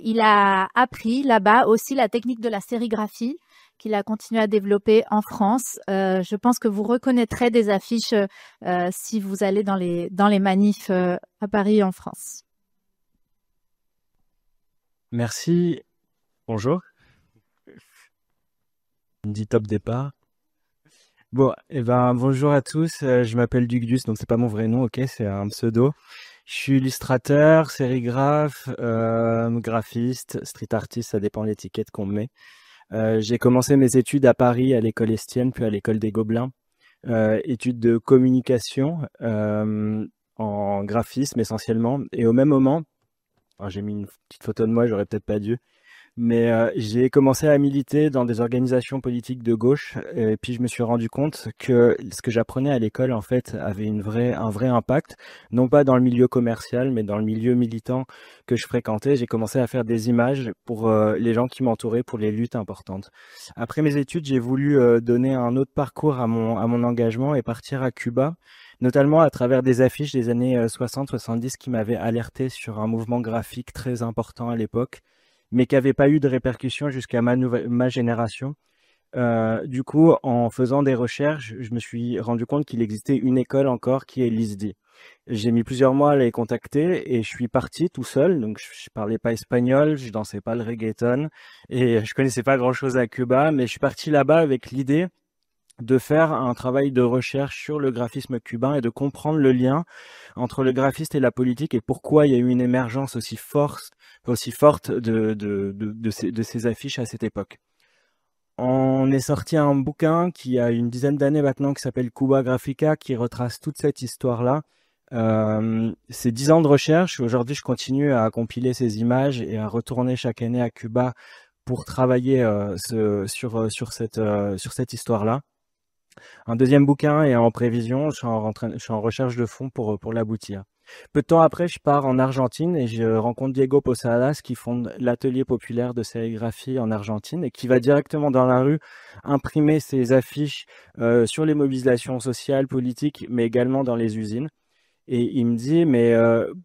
il a appris là-bas aussi la technique de la sérigraphie qu'il a continué à développer en France. Je pense que vous reconnaîtrez des affiches si vous allez dans les manifs à Paris et en France. Merci. Bonjour. On dit top départ. Bon, bonjour à tous. Je m'appelle Dugdus, donc c'est pas mon vrai nom, ok, c'est un pseudo. Je suis illustrateur, sérigraphe, graphiste, street artist, ça dépend de l'étiquette qu'on me met. J'ai commencé mes études à Paris, à l'école Estienne, puis à l'école des Gobelins. Études de communication en graphisme essentiellement. Et au même moment, j'ai mis une petite photo de moi, j'aurais peut-être pas dû. Mais j'ai commencé à militer dans des organisations politiques de gauche et puis je me suis rendu compte que ce que j'apprenais à l'école en fait avait un vrai impact, non pas dans le milieu commercial mais dans le milieu militant que je fréquentais. J'ai commencé à faire des images pour les gens qui m'entouraient pour les luttes importantes. Après mes études, j'ai voulu donner un autre parcours à mon engagement et partir à Cuba, notamment à travers des affiches des années 60-70 qui m'avaient alerté sur un mouvement graphique très important à l'époque, mais qui n'avait pas eu de répercussions jusqu'à ma génération. Du coup, en faisant des recherches, je me suis rendu compte qu'il existait une école encore qui est l'ISDI. J'ai mis plusieurs mois à les contacter et je suis parti tout seul. Donc, je parlais pas espagnol, je dansais pas le reggaeton et je connaissais pas grand-chose à Cuba, mais je suis parti là-bas avec l'idée de faire un travail de recherche sur le graphisme cubain et de comprendre le lien entre le graphiste et la politique et pourquoi il y a eu une émergence aussi forte de ces affiches à cette époque. On est sorti un bouquin qui a une dizaine d'années maintenant qui s'appelle Cuba Graphica qui retrace toute cette histoire-là. C'est 10 ans de recherche. Aujourd'hui, je continue à compiler ces images et à retourner chaque année à Cuba pour travailler sur cette histoire-là. Un deuxième bouquin est en prévision, je suis en recherche de fonds pour l'aboutir. Peu de temps après, je pars en Argentine et je rencontre Diego Posadas qui fonde l'atelier populaire de sérigraphie en Argentine et qui va directement dans la rue imprimer ses affiches sur les mobilisations sociales, politiques, mais également dans les usines. Et il me dit, mais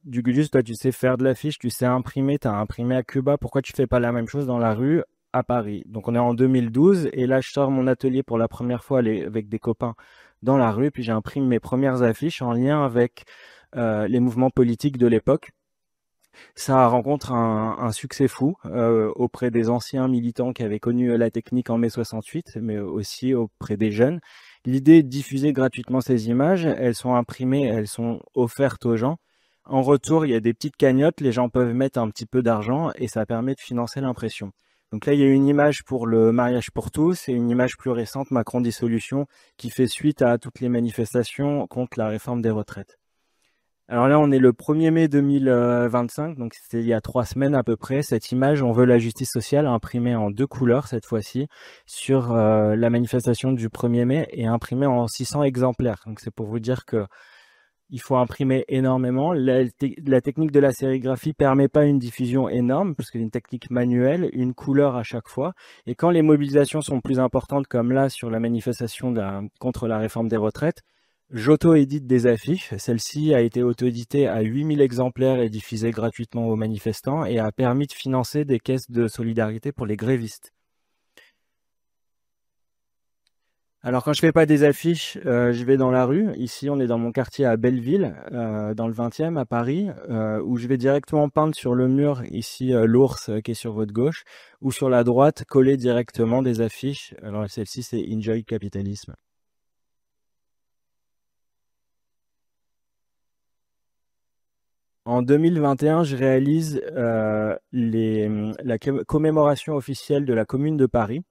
Dugdus, toi tu sais faire de l'affiche, tu sais imprimer, tu as imprimé à Cuba, pourquoi tu fais pas la même chose dans la rue à Paris? Donc on est en 2012 et là je sors mon atelier pour la première fois avec des copains dans la rue, puis j'imprime mes premières affiches en lien avec les mouvements politiques de l'époque. Ça rencontre un succès fou auprès des anciens militants qui avaient connu la technique en mai 68, mais aussi auprès des jeunes. L'idée est de diffuser gratuitement ces images, elles sont imprimées, elles sont offertes aux gens. En retour, il y a des petites cagnottes, les gens peuvent mettre un petit peu d'argent et ça permet de financer l'impression. Donc là, il y a une image pour le mariage pour tous et une image plus récente, Macron dissolution, qui fait suite à toutes les manifestations contre la réforme des retraites. Alors là, on est le 1er mai 2025, donc c'était il y a 3 semaines à peu près. Cette image, on veut la justice sociale, imprimée en 2 couleurs cette fois-ci, sur la manifestation du 1er mai et imprimée en 600 exemplaires. Donc c'est pour vous dire que il faut imprimer énormément. La technique de la sérigraphie permet pas une diffusion énorme parce que c'est une technique manuelle, une couleur à chaque fois. Et quand les mobilisations sont plus importantes, comme là sur la manifestation contre la réforme des retraites, j'auto-édite des affiches. Celle-ci a été auto-éditée à 8000 exemplaires et diffusée gratuitement aux manifestants et a permis de financer des caisses de solidarité pour les grévistes. Alors quand je fais pas des affiches, je vais dans la rue. Ici, on est dans mon quartier à Belleville, dans le 20e à Paris, où je vais directement peindre sur le mur, ici l'ours qui est sur votre gauche, ou sur la droite, coller directement des affiches. Alors celle-ci, c'est Enjoy Capitalisme. En 2021, je réalise la commémoration officielle de la Commune de Paris,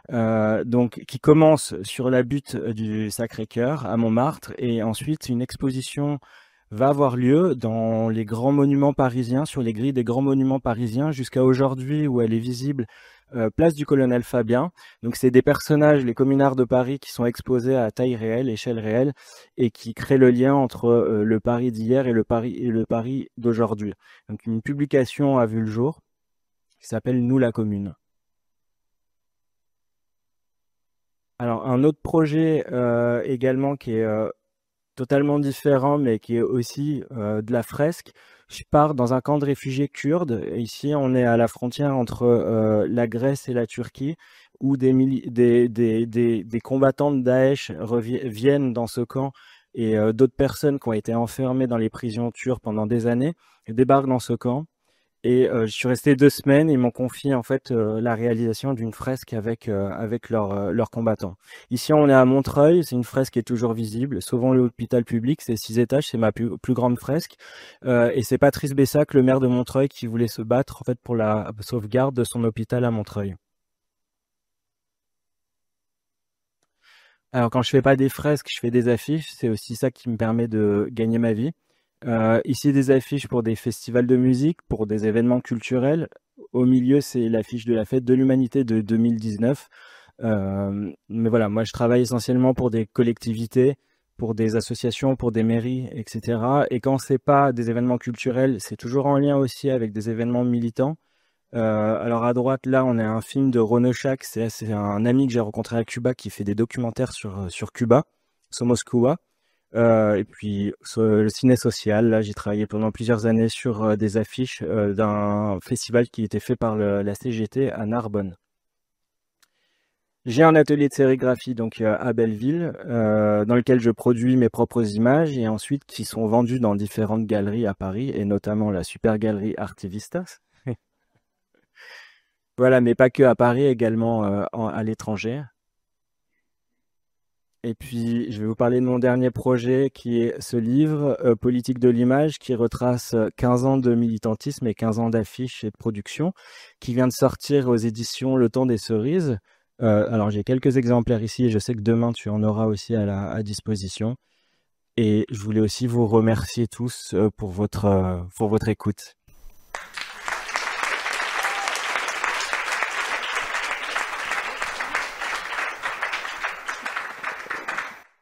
donc qui commence sur la butte du Sacré-Cœur à Montmartre, et ensuite une exposition va avoir lieu dans les grands monuments parisiens, sur les grilles des grands monuments parisiens, jusqu'à aujourd'hui où elle est visible place du Colonel Fabien. Donc c'est des personnages, les communards de Paris, qui sont exposés à taille réelle, échelle réelle, et qui créent le lien entre le Paris d'hier et le Paris d'aujourd'hui. Donc une publication a vu le jour qui s'appelle Nous la Commune. Alors un autre projet également qui est totalement différent, mais qui est aussi de la fresque. Je pars dans un camp de réfugiés kurdes. Ici, on est à la frontière entre la Grèce et la Turquie, où des combattants de Daesh viennent dans ce camp et d'autres personnes qui ont été enfermées dans les prisons turques pendant des années débarquent dans ce camp. Et je suis resté 2 semaines et ils m'ont confié en fait la réalisation d'une fresque avec leurs combattants. Ici, on est à Montreuil, c'est une fresque qui est toujours visible. Sauvons l'hôpital public, c'est 6 étages, c'est ma plus grande fresque. Et c'est Patrice Bessac, le maire de Montreuil, qui voulait se battre en fait pour la sauvegarde de son hôpital à Montreuil. Alors quand je fais pas des fresques, je fais des affiches. C'est aussi ça qui me permet de gagner ma vie. Ici, des affiches pour des festivals de musique, pour des événements culturels. Au milieu, c'est l'affiche de la Fête de l'Humanité de 2019. Mais voilà, moi, je travaille essentiellement pour des collectivités, pour des associations, pour des mairies, etc. Et quand c'est pas des événements culturels, c'est toujours en lien aussi avec des événements militants. Alors à droite, là, on a un film de Renaud Chac. C'est un ami que j'ai rencontré à Cuba qui fait des documentaires sur Cuba, Somos Cuba. Et puis sur le ciné social, là j'ai travaillé pendant plusieurs années sur des affiches d'un festival qui était fait par la CGT à Narbonne. J'ai un atelier de sérigraphie donc à Belleville dans lequel je produis mes propres images et ensuite qui sont vendues dans différentes galeries à Paris et notamment la super galerie Artivistas. Voilà, mais pas que à Paris, également à l'étranger. Et puis, je vais vous parler de mon dernier projet qui est ce livre, Politique de l'image, qui retrace 15 ans de militantisme et 15 ans d'affiches et de production, qui vient de sortir aux éditions Le Temps des Cerises. Alors, j'ai quelques exemplaires ici et je sais que demain, tu en auras aussi à disposition. Et je voulais aussi vous remercier tous pour votre écoute.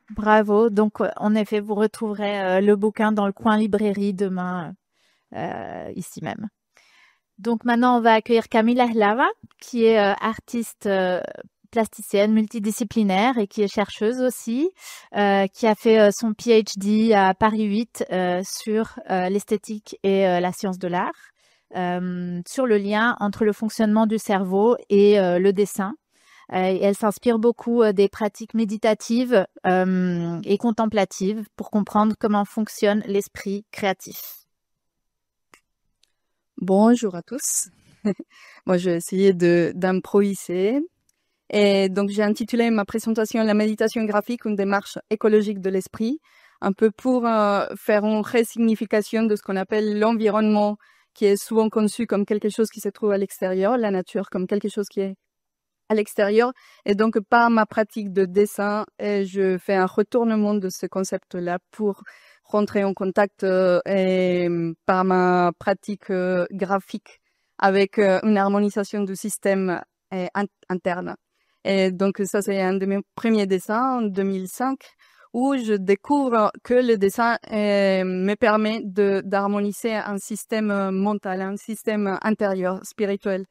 Bravo. Donc, en effet, vous retrouverez le bouquin dans le coin librairie demain, ici même. Donc, maintenant, on va accueillir Camila Hlava, qui est artiste plasticienne multidisciplinaire et qui est chercheuse aussi, qui a fait son PhD à Paris 8 sur l'esthétique et la science de l'art, sur le lien entre le fonctionnement du cerveau et le dessin. Elle s'inspire beaucoup des pratiques méditatives et contemplatives pour comprendre comment fonctionne l'esprit créatif. Bonjour à tous. Moi, je vais essayer d'improviser. Et donc, j'ai intitulé ma présentation La méditation graphique, une démarche écologique de l'esprit, un peu pour faire une resignification de ce qu'on appelle l'environnement, qui est souvent conçu comme quelque chose qui se trouve à l'extérieur, la nature comme quelque chose qui est à l'extérieur. Et donc, par ma pratique de dessin, je fais un retournement de ce concept-là pour rentrer en contact et par ma pratique graphique avec une harmonisation du système interne. Et donc, ça, c'est un de mes premiers dessins en 2005 où je découvre que le dessin me permet d'harmoniser un système mental, un système intérieur, spirituel.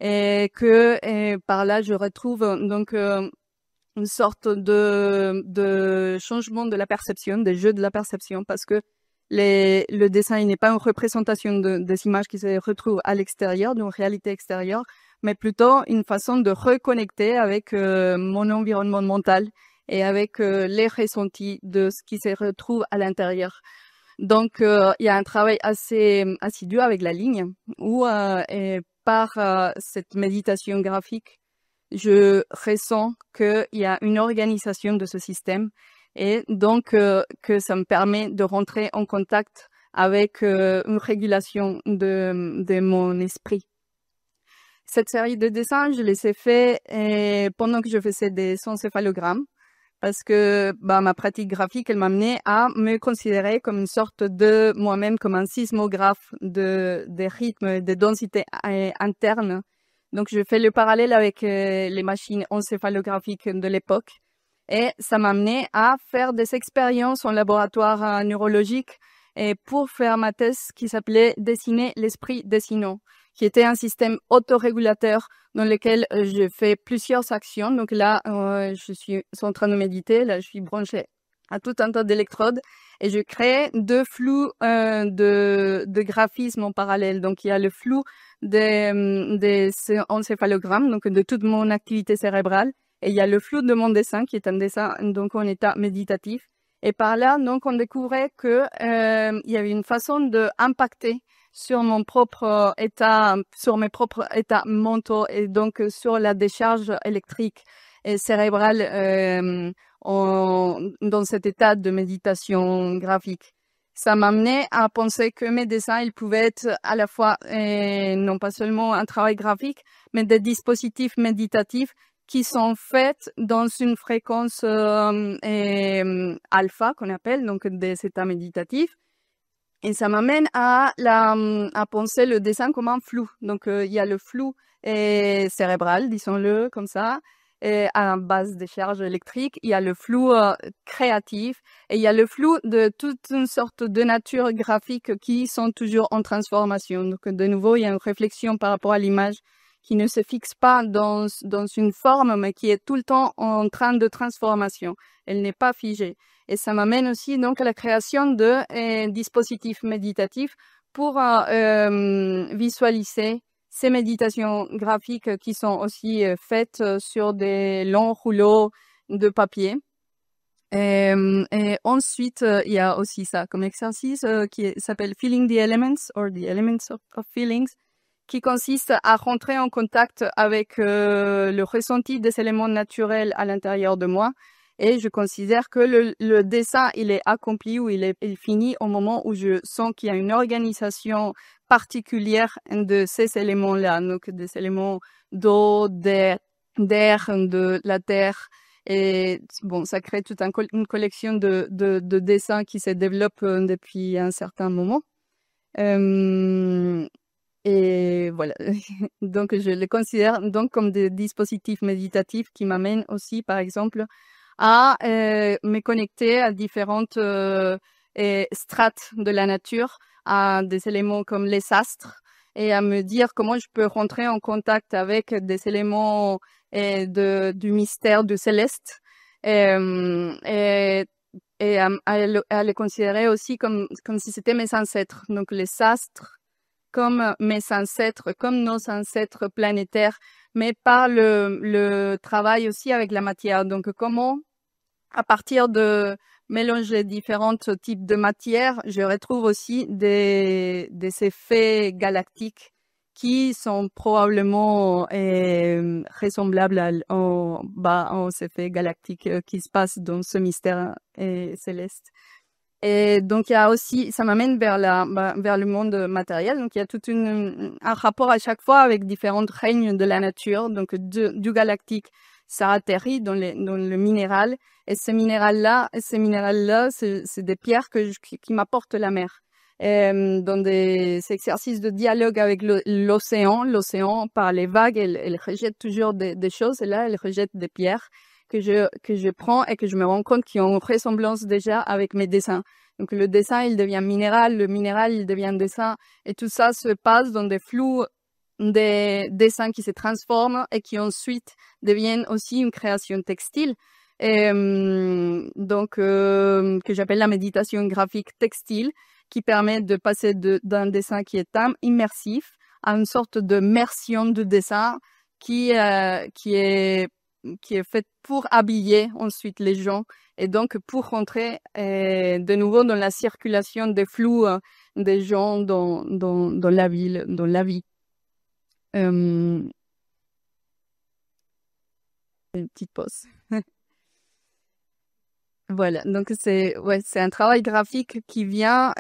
Et que par là, je retrouve donc une sorte de changement de la perception, des jeux de la perception, parce que le dessin, il n'est pas une représentation des images qui se retrouvent à l'extérieur, d'une réalité extérieure, mais plutôt une façon de reconnecter avec mon environnement mental et avec les ressentis de ce qui se retrouve à l'intérieur. Donc, il y a un travail assez assidu avec la ligne où par cette méditation graphique, je ressens qu'il y a une organisation de ce système et donc que ça me permet de rentrer en contact avec une régulation de mon esprit. Cette série de dessins, je les ai faits pendant que je faisais des encéphalogrammes parce que ma pratique graphique, elle m'a amené à me considérer comme une sorte de moi-même, comme un sismographe des rythmes, des densités internes. Donc, je fais le parallèle avec les machines encéphalographiques de l'époque. Et ça m'a amené à faire des expériences en laboratoire neurologique et pour faire ma thèse qui s'appelait « Dessiner l'esprit dessinant », qui était un système autorégulateur dans lequel je fais plusieurs actions. Donc là, je suis en train de méditer, là, je suis branchée à tout un tas d'électrodes et je crée deux flux de graphismes en parallèle. Donc, il y a le flou des encéphalogrammes, donc de toute mon activité cérébrale, et il y a le flou de mon dessin, qui est un dessin donc en état méditatif. Et par là, donc, on découvrait que il y avait une façon de impacter sur mon propre état, sur mes propres états mentaux et donc sur la décharge électrique et cérébrale dans cet état de méditation graphique. Ça m'amenait à penser que mes dessins, ils pouvaient être à la fois non pas seulement un travail graphique, mais des dispositifs méditatifs qui sont faits dans une fréquence alpha qu'on appelle, donc des états méditatifs. Et ça m'amène à penser le dessin comme un flou. Donc, il y a le flou cérébral, disons-le comme ça, et à base de charges électriques. Il y a le flou créatif et il y a le flou de toute une sorte de nature graphique qui sont toujours en transformation. Donc, de nouveau, il y a une réflexion par rapport à l'image qui ne se fixe pas dans une forme, mais qui est tout le temps en train de transformation. Elle n'est pas figée. Et ça m'amène aussi donc à la création de dispositifs méditatifs pour visualiser ces méditations graphiques qui sont aussi faites sur des longs rouleaux de papier. Et ensuite, il y a aussi ça comme exercice qui s'appelle Feeling the Elements or the Elements of Feelings, qui consiste à rentrer en contact avec le ressenti des éléments naturels à l'intérieur de moi. Et je considère que le dessin, il est accompli ou il finit au moment où je sens qu'il y a une organisation particulière de ces éléments-là, donc des éléments d'eau, d'air, de la terre. Et bon, ça crée toute une collection de dessins qui se développent depuis un certain moment. Et voilà, donc je les considère donc comme des dispositifs méditatifs qui m'amènent aussi, par exemple, à me connecter à différentes strates de la nature, à des éléments comme les astres, et à me dire comment je peux rentrer en contact avec des éléments du mystère du céleste, et à les considérer aussi comme si c'était mes ancêtres. Donc les astres comme mes ancêtres, comme nos ancêtres planétaires, mais par le travail aussi avec la matière. Donc comment, à partir de mélanger différents types de matières, je retrouve aussi des effets galactiques qui sont probablement ressemblables aux effets galactiques qui se passent dans ce mystère céleste. Et donc, il y a aussi, ça m'amène vers le monde matériel. Donc, il y a tout un rapport à chaque fois avec différents règnes de la nature. Donc, du galactique, ça atterrit dans le minéral. Et ces minérales-là, c'est des pierres qui m'apportent la mer. Dans des exercices de dialogue avec l'océan, par les vagues, elle rejette toujours des choses. Et là, elle rejette des pierres que je prends et que je me rends compte qu'ils ont une ressemblance déjà avec mes dessins. Donc le dessin, il devient minéral, le minéral, il devient dessin, et tout ça se passe dans des flous, des dessins qui se transforment et qui ensuite deviennent aussi une création textile. Et donc que j'appelle la méditation graphique textile, qui permet de passer d'un dessin qui est immersif à une sorte de immersion de dessin qui est faite pour habiller ensuite les gens et donc pour rentrer de nouveau dans la circulation des flous des gens dans la ville, dans la vie. Une petite pause. Voilà, donc c'est un travail graphique qui vient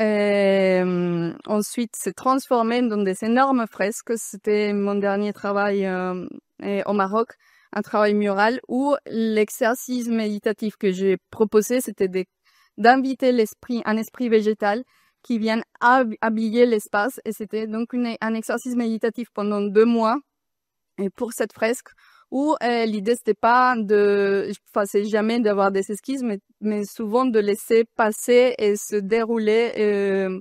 ensuite se transformer dans des énormes fresques. C'était mon dernier travail au Maroc, un travail mural où l'exercice méditatif que j'ai proposé, c'était d'inviter un esprit végétal qui vienne habiller l'espace. Et c'était donc un exercice méditatif pendant 2 mois et pour cette fresque où l'idée c'était pas c'est jamais d'avoir des esquisses, mais souvent de laisser passer et se dérouler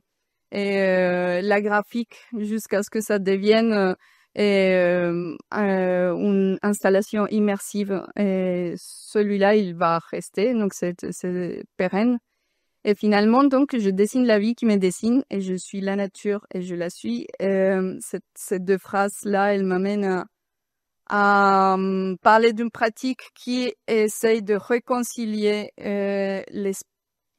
la graphique jusqu'à ce que ça devienne une installation immersive. Et celui-là, il va rester, donc c'est pérenne. Et finalement, donc, je dessine la vie qui me dessine et je suis la nature et je la suis. Ces deux phrases-là, elles m'amènent à parler d'une pratique qui essaye de réconcilier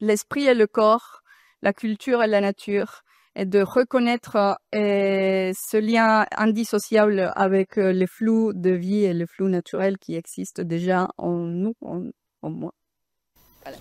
l'esprit et le corps, la culture et la nature, et de reconnaître ce lien indissociable avec le flou de vie et le flou naturel qui existe déjà en nous, en moi. Voilà.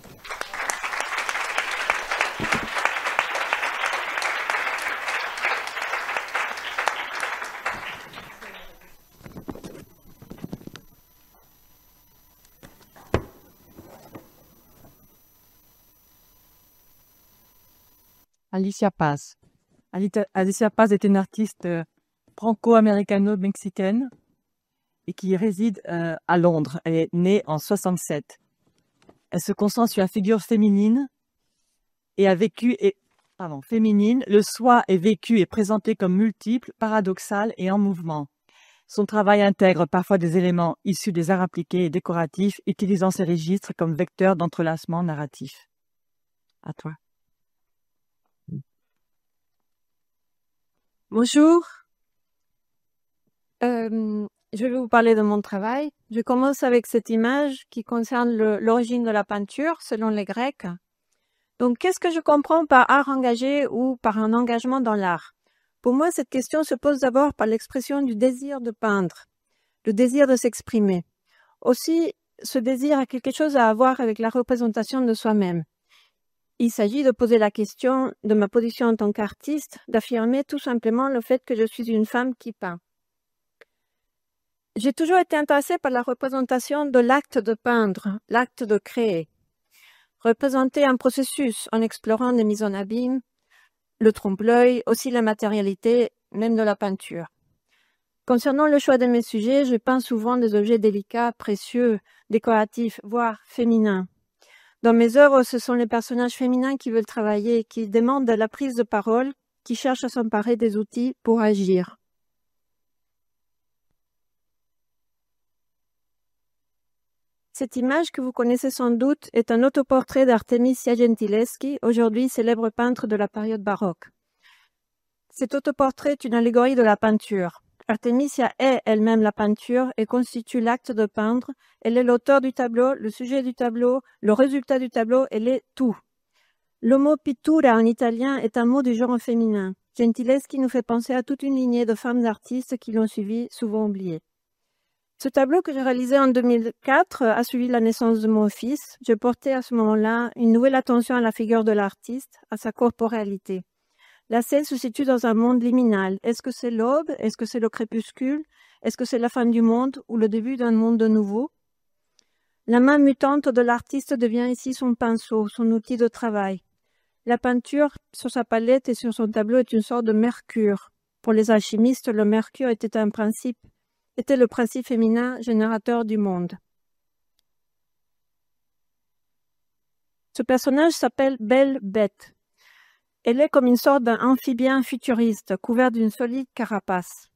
Alicia Paz. Alicia Paz est une artiste franco-américano-mexicaine et qui réside à Londres. Elle est née en 67. Elle se concentre sur la figure féminine féminine. Le soi est vécu et présenté comme multiple, paradoxal et en mouvement. Son travail intègre parfois des éléments issus des arts appliqués et décoratifs, utilisant ces registres comme vecteurs d'entrelacement narratif. À toi. Bonjour. Je vais vous parler de mon travail. Je commence avec cette image qui concerne l'origine de la peinture selon les Grecs. Donc, qu'est-ce que je comprends par art engagé ou par un engagement dans l'art? Pour moi, cette question se pose d'abord par l'expression du désir de peindre, le désir de s'exprimer. Aussi, ce désir a quelque chose à voir avec la représentation de soi-même. Il s'agit de poser la question de ma position en tant qu'artiste, d'affirmer tout simplement le fait que je suis une femme qui peint. J'ai toujours été intéressée par la représentation de l'acte de peindre, l'acte de créer. Représenter un processus en explorant les mises en abîme, le trompe-l'œil, aussi la matérialité, même de la peinture. Concernant le choix de mes sujets, je peins souvent des objets délicats, précieux, décoratifs, voire féminins. Dans mes œuvres, ce sont les personnages féminins qui veulent travailler, qui demandent la prise de parole, qui cherchent à s'emparer des outils pour agir. Cette image que vous connaissez sans doute est un autoportrait d'Artemisia Gentileschi, aujourd'hui célèbre peintre de la période baroque. Cet autoportrait est une allégorie de la peinture. Artemisia est elle-même la peinture et constitue l'acte de peindre. Elle est l'auteur du tableau, le sujet du tableau, le résultat du tableau, elle est tout. Le mot pittura en italien est un mot du genre féminin. Gentileschi nous fait penser à toute une lignée de femmes artistes qui l'ont suivi, souvent oubliées. Ce tableau que j'ai réalisé en 2004 a suivi la naissance de mon fils. Je portais à ce moment-là une nouvelle attention à la figure de l'artiste, à sa corporalité. La scène se situe dans un monde liminal. Est-ce que c'est l'aube? Est-ce que c'est le crépuscule? Est-ce que c'est la fin du monde ou le début d'un monde nouveau? La main mutante de l'artiste devient ici son pinceau, son outil de travail. La peinture sur sa palette et sur son tableau est une sorte de mercure. Pour les alchimistes, le mercure était le principe féminin générateur du monde. Ce personnage s'appelle Belle Bête. Elle est comme une sorte d'amphibien futuriste, couvert d'une solide carapace.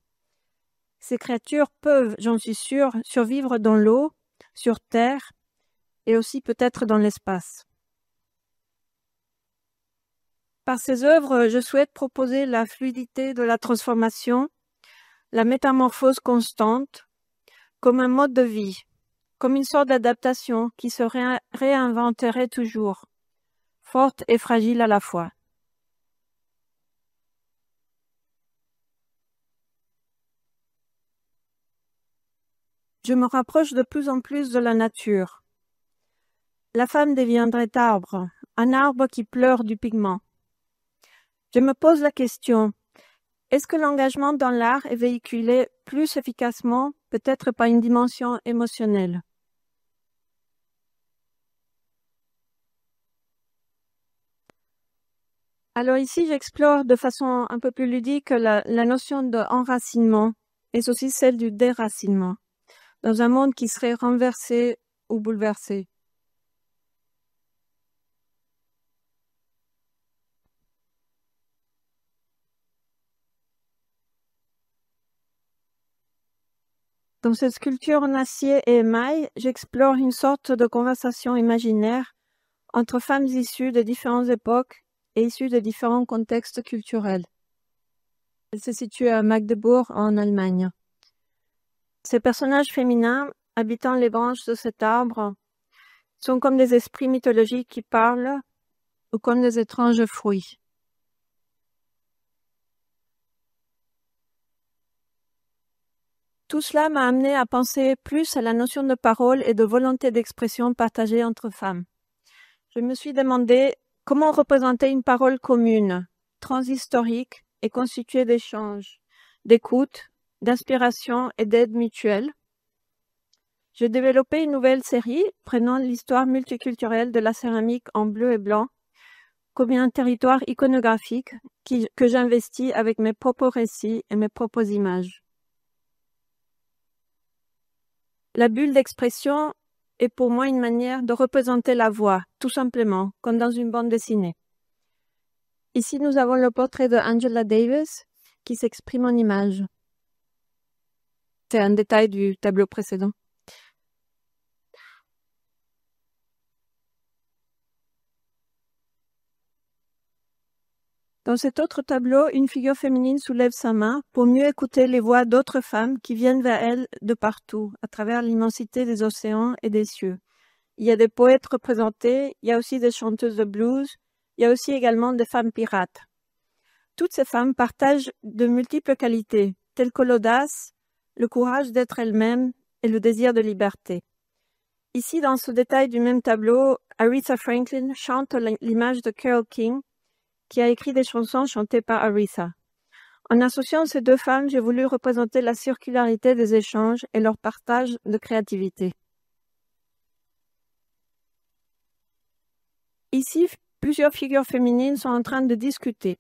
Ces créatures peuvent, j'en suis sûre, survivre dans l'eau, sur Terre et aussi peut-être dans l'espace. Par ces œuvres, je souhaite proposer la fluidité de la transformation, la métamorphose constante, comme un mode de vie, comme une sorte d'adaptation qui se réinventerait toujours, forte et fragile à la fois. Je me rapproche de plus en plus de la nature. La femme deviendrait arbre, un arbre qui pleure du pigment. Je me pose la question, est-ce que l'engagement dans l'art est véhiculé plus efficacement, peut-être par une dimension émotionnelle? Alors ici, j'explore de façon un peu plus ludique la notion d'enracinement et aussi celle du déracinement, dans un monde qui serait renversé ou bouleversé. Dans cette sculpture en acier et émail, j'explore une sorte de conversation imaginaire entre femmes issues de différentes époques et issues de différents contextes culturels. Elle se situe à Magdebourg, en Allemagne. Ces personnages féminins, habitant les branches de cet arbre, sont comme des esprits mythologiques qui parlent ou comme des étranges fruits. Tout cela m'a amené à penser plus à la notion de parole et de volonté d'expression partagée entre femmes. Je me suis demandé comment représenter une parole commune, transhistorique et constituée d'échanges, d'écoute, d'inspiration et d'aide mutuelle. J'ai développé une nouvelle série prenant l'histoire multiculturelle de la céramique en bleu et blanc comme un territoire iconographique que j'investis avec mes propres récits et mes propres images. La bulle d'expression est pour moi une manière de représenter la voix, tout simplement, comme dans une bande dessinée. Ici, nous avons le portrait de Angela Davis qui s'exprime en images. C'est un détail du tableau précédent. Dans cet autre tableau, une figure féminine soulève sa main pour mieux écouter les voix d'autres femmes qui viennent vers elle de partout, à travers l'immensité des océans et des cieux. Il y a des poètes représentés, il y a aussi des chanteuses de blues, il y a aussi également des femmes pirates. Toutes ces femmes partagent de multiples qualités, telles que l'audace, le courage d'être elles-mêmes et le désir de liberté. Ici, dans ce détail du même tableau, Aretha Franklin chante l'image de Carole King, qui a écrit des chansons chantées par Aretha. En associant ces deux femmes, j'ai voulu représenter la circularité des échanges et leur partage de créativité. Ici, plusieurs figures féminines sont en train de discuter.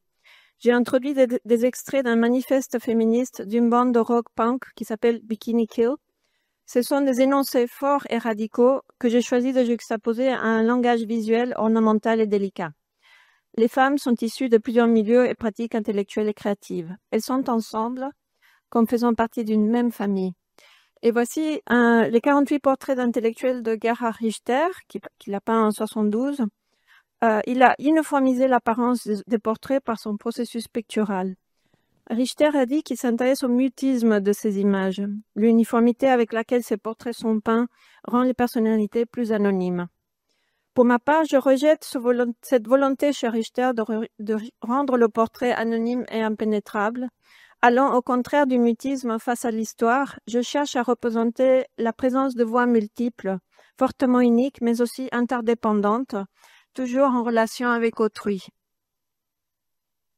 J'ai introduit des extraits d'un manifeste féministe d'une bande de rock punk qui s'appelle Bikini Kill. Ce sont des énoncés forts et radicaux que j'ai choisi de juxtaposer à un langage visuel ornemental et délicat. Les femmes sont issues de plusieurs milieux et pratiques intellectuelles et créatives. Elles sont ensemble comme faisant partie d'une même famille. Et voici les 48 portraits d'intellectuels de Gerhard Richter, qu'il a peint en 72. Il a uniformisé l'apparence des portraits par son processus pictural. Richter a dit qu'il s'intéresse au mutisme de ces images. L'uniformité avec laquelle ces portraits sont peints rend les personnalités plus anonymes. Pour ma part, je rejette cette volonté chez Richter de rendre le portrait anonyme et impénétrable. Allant au contraire du mutisme face à l'histoire, je cherche à représenter la présence de voix multiples, fortement uniques mais aussi interdépendantes, toujours en relation avec autrui.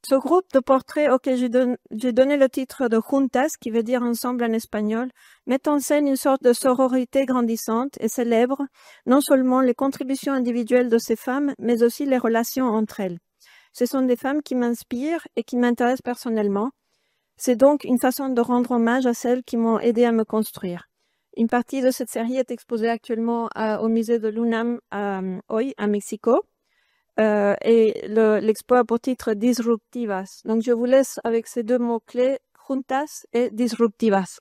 Ce groupe de portraits auquel j'ai donné le titre de Juntas, qui veut dire ensemble en espagnol, met en scène une sorte de sororité grandissante et célèbre non seulement les contributions individuelles de ces femmes, mais aussi les relations entre elles. Ce sont des femmes qui m'inspirent et qui m'intéressent personnellement. C'est donc une façon de rendre hommage à celles qui m'ont aidé à me construire. Une partie de cette série est exposée actuellement au musée de l'UNAM hoy, à Mexico. Et l'expo a pour titre Disruptivas. Donc je vous laisse avec ces deux mots-clés, Juntas et Disruptivas.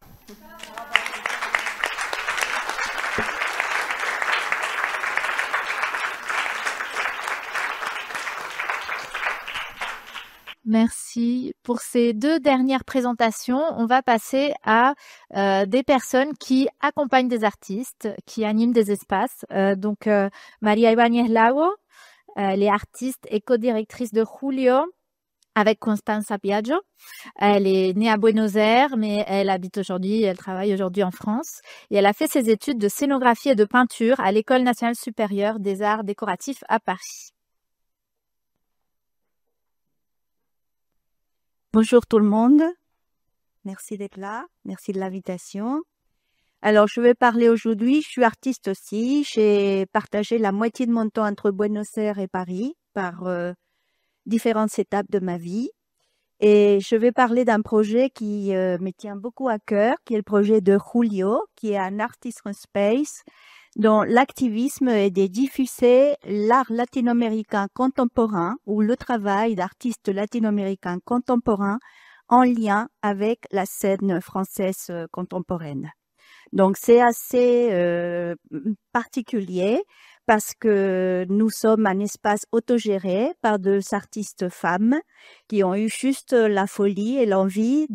Merci. Pour ces deux dernières présentations, on va passer à des personnes qui accompagnent des artistes, qui animent des espaces. Maria Ibáñez Lago, elle est artiste et co-directrice de Julio avec Constanza Piaggio. Elle est née à Buenos Aires, mais elle travaille aujourd'hui en France. Et elle a fait ses études de scénographie et de peinture à l'École nationale supérieure des arts décoratifs à Paris. Bonjour tout le monde. Merci d'être là. Merci de l'invitation. Alors, je vais parler aujourd'hui, je suis artiste aussi. J'ai partagé la moitié de mon temps entre Buenos Aires et Paris par différentes étapes de ma vie. Et je vais parler d'un projet qui me tient beaucoup à cœur, qui est le projet de Julio, qui est un artist space dont l'activisme est de diffuser l'art latino-américain contemporain ou le travail d'artistes latino-américains contemporains en lien avec la scène française contemporaine. Donc c'est assez particulier parce que nous sommes un espace autogéré par deux artistes femmes qui ont eu juste la folie et l'envie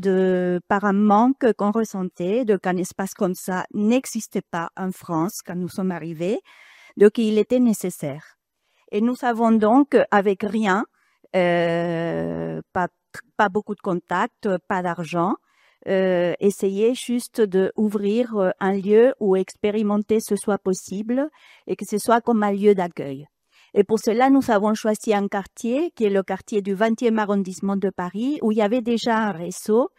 par un manque qu'on ressentait, de qu'un espace comme ça n'existait pas en France quand nous sommes arrivés, donc il était nécessaire. Et nous avons donc, avec rien, pas beaucoup de contacts, pas d'argent, essayer juste d'ouvrir un lieu où expérimenter ce soit possible et que ce soit comme un lieu d'accueil. Et pour cela, nous avons choisi un quartier qui est le quartier du 20e arrondissement de Paris, où il y avait déjà un réseau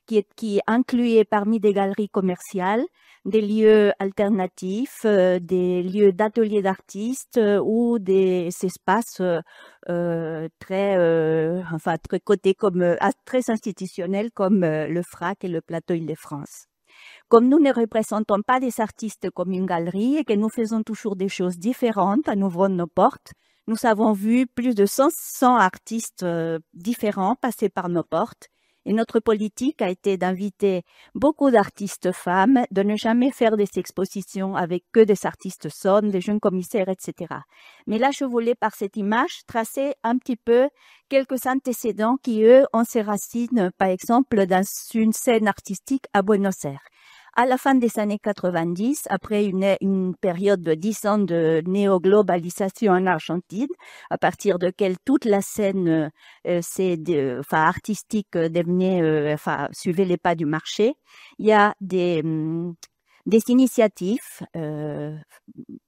qui incluait parmi des galeries commerciales des lieux alternatifs, des lieux d'ateliers d'artistes ou des espaces très cotés comme très institutionnels comme le FRAC et le Plateau Île-de-France. Comme nous ne représentons pas des artistes comme une galerie et que nous faisons toujours des choses différentes en ouvrant nos portes, nous avons vu plus de 100 artistes différents passer par nos portes. Et notre politique a été d'inviter beaucoup d'artistes femmes, de ne jamais faire des expositions avec que des artistes sonnes, des jeunes commissaires, etc. Mais là, je voulais, par cette image, tracer un petit peu quelques antécédents qui, eux, ont ses racines, par exemple, dans une scène artistique à Buenos Aires. À la fin des années 90, après une période de 10 ans de néoglobalisation en Argentine, à partir de laquelle toute la scène artistique devenait, suivait les pas du marché, il y a des initiatives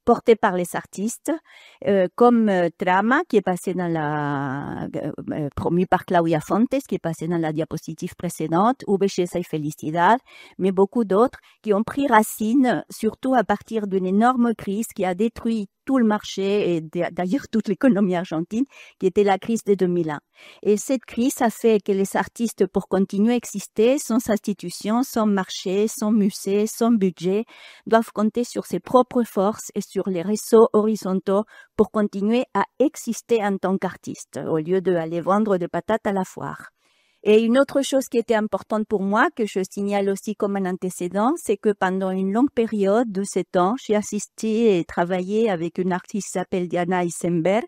portées par les artistes, comme Trama, qui est passé promu par Claudia Fontes, qui est passé dans la diapositive précédente, ou Belleza y Felicidad, mais beaucoup d'autres qui ont pris racine, surtout à partir d'une énorme crise qui a détruit tout le marché et d'ailleurs toute l'économie argentine, qui était la crise de 2001. Et cette crise a fait que les artistes, pour continuer à exister, sans institutions, sans marché, sans musée, sans budget, doivent compter sur ses propres forces et sur les réseaux horizontaux pour continuer à exister en tant qu'artiste, au lieu d'aller vendre des patates à la foire. Et une autre chose qui était importante pour moi, que je signale aussi comme un antécédent, c'est que pendant une longue période de 7 ans, j'ai assisté et travaillé avec une artiste qui s'appelle Diana Eisenberg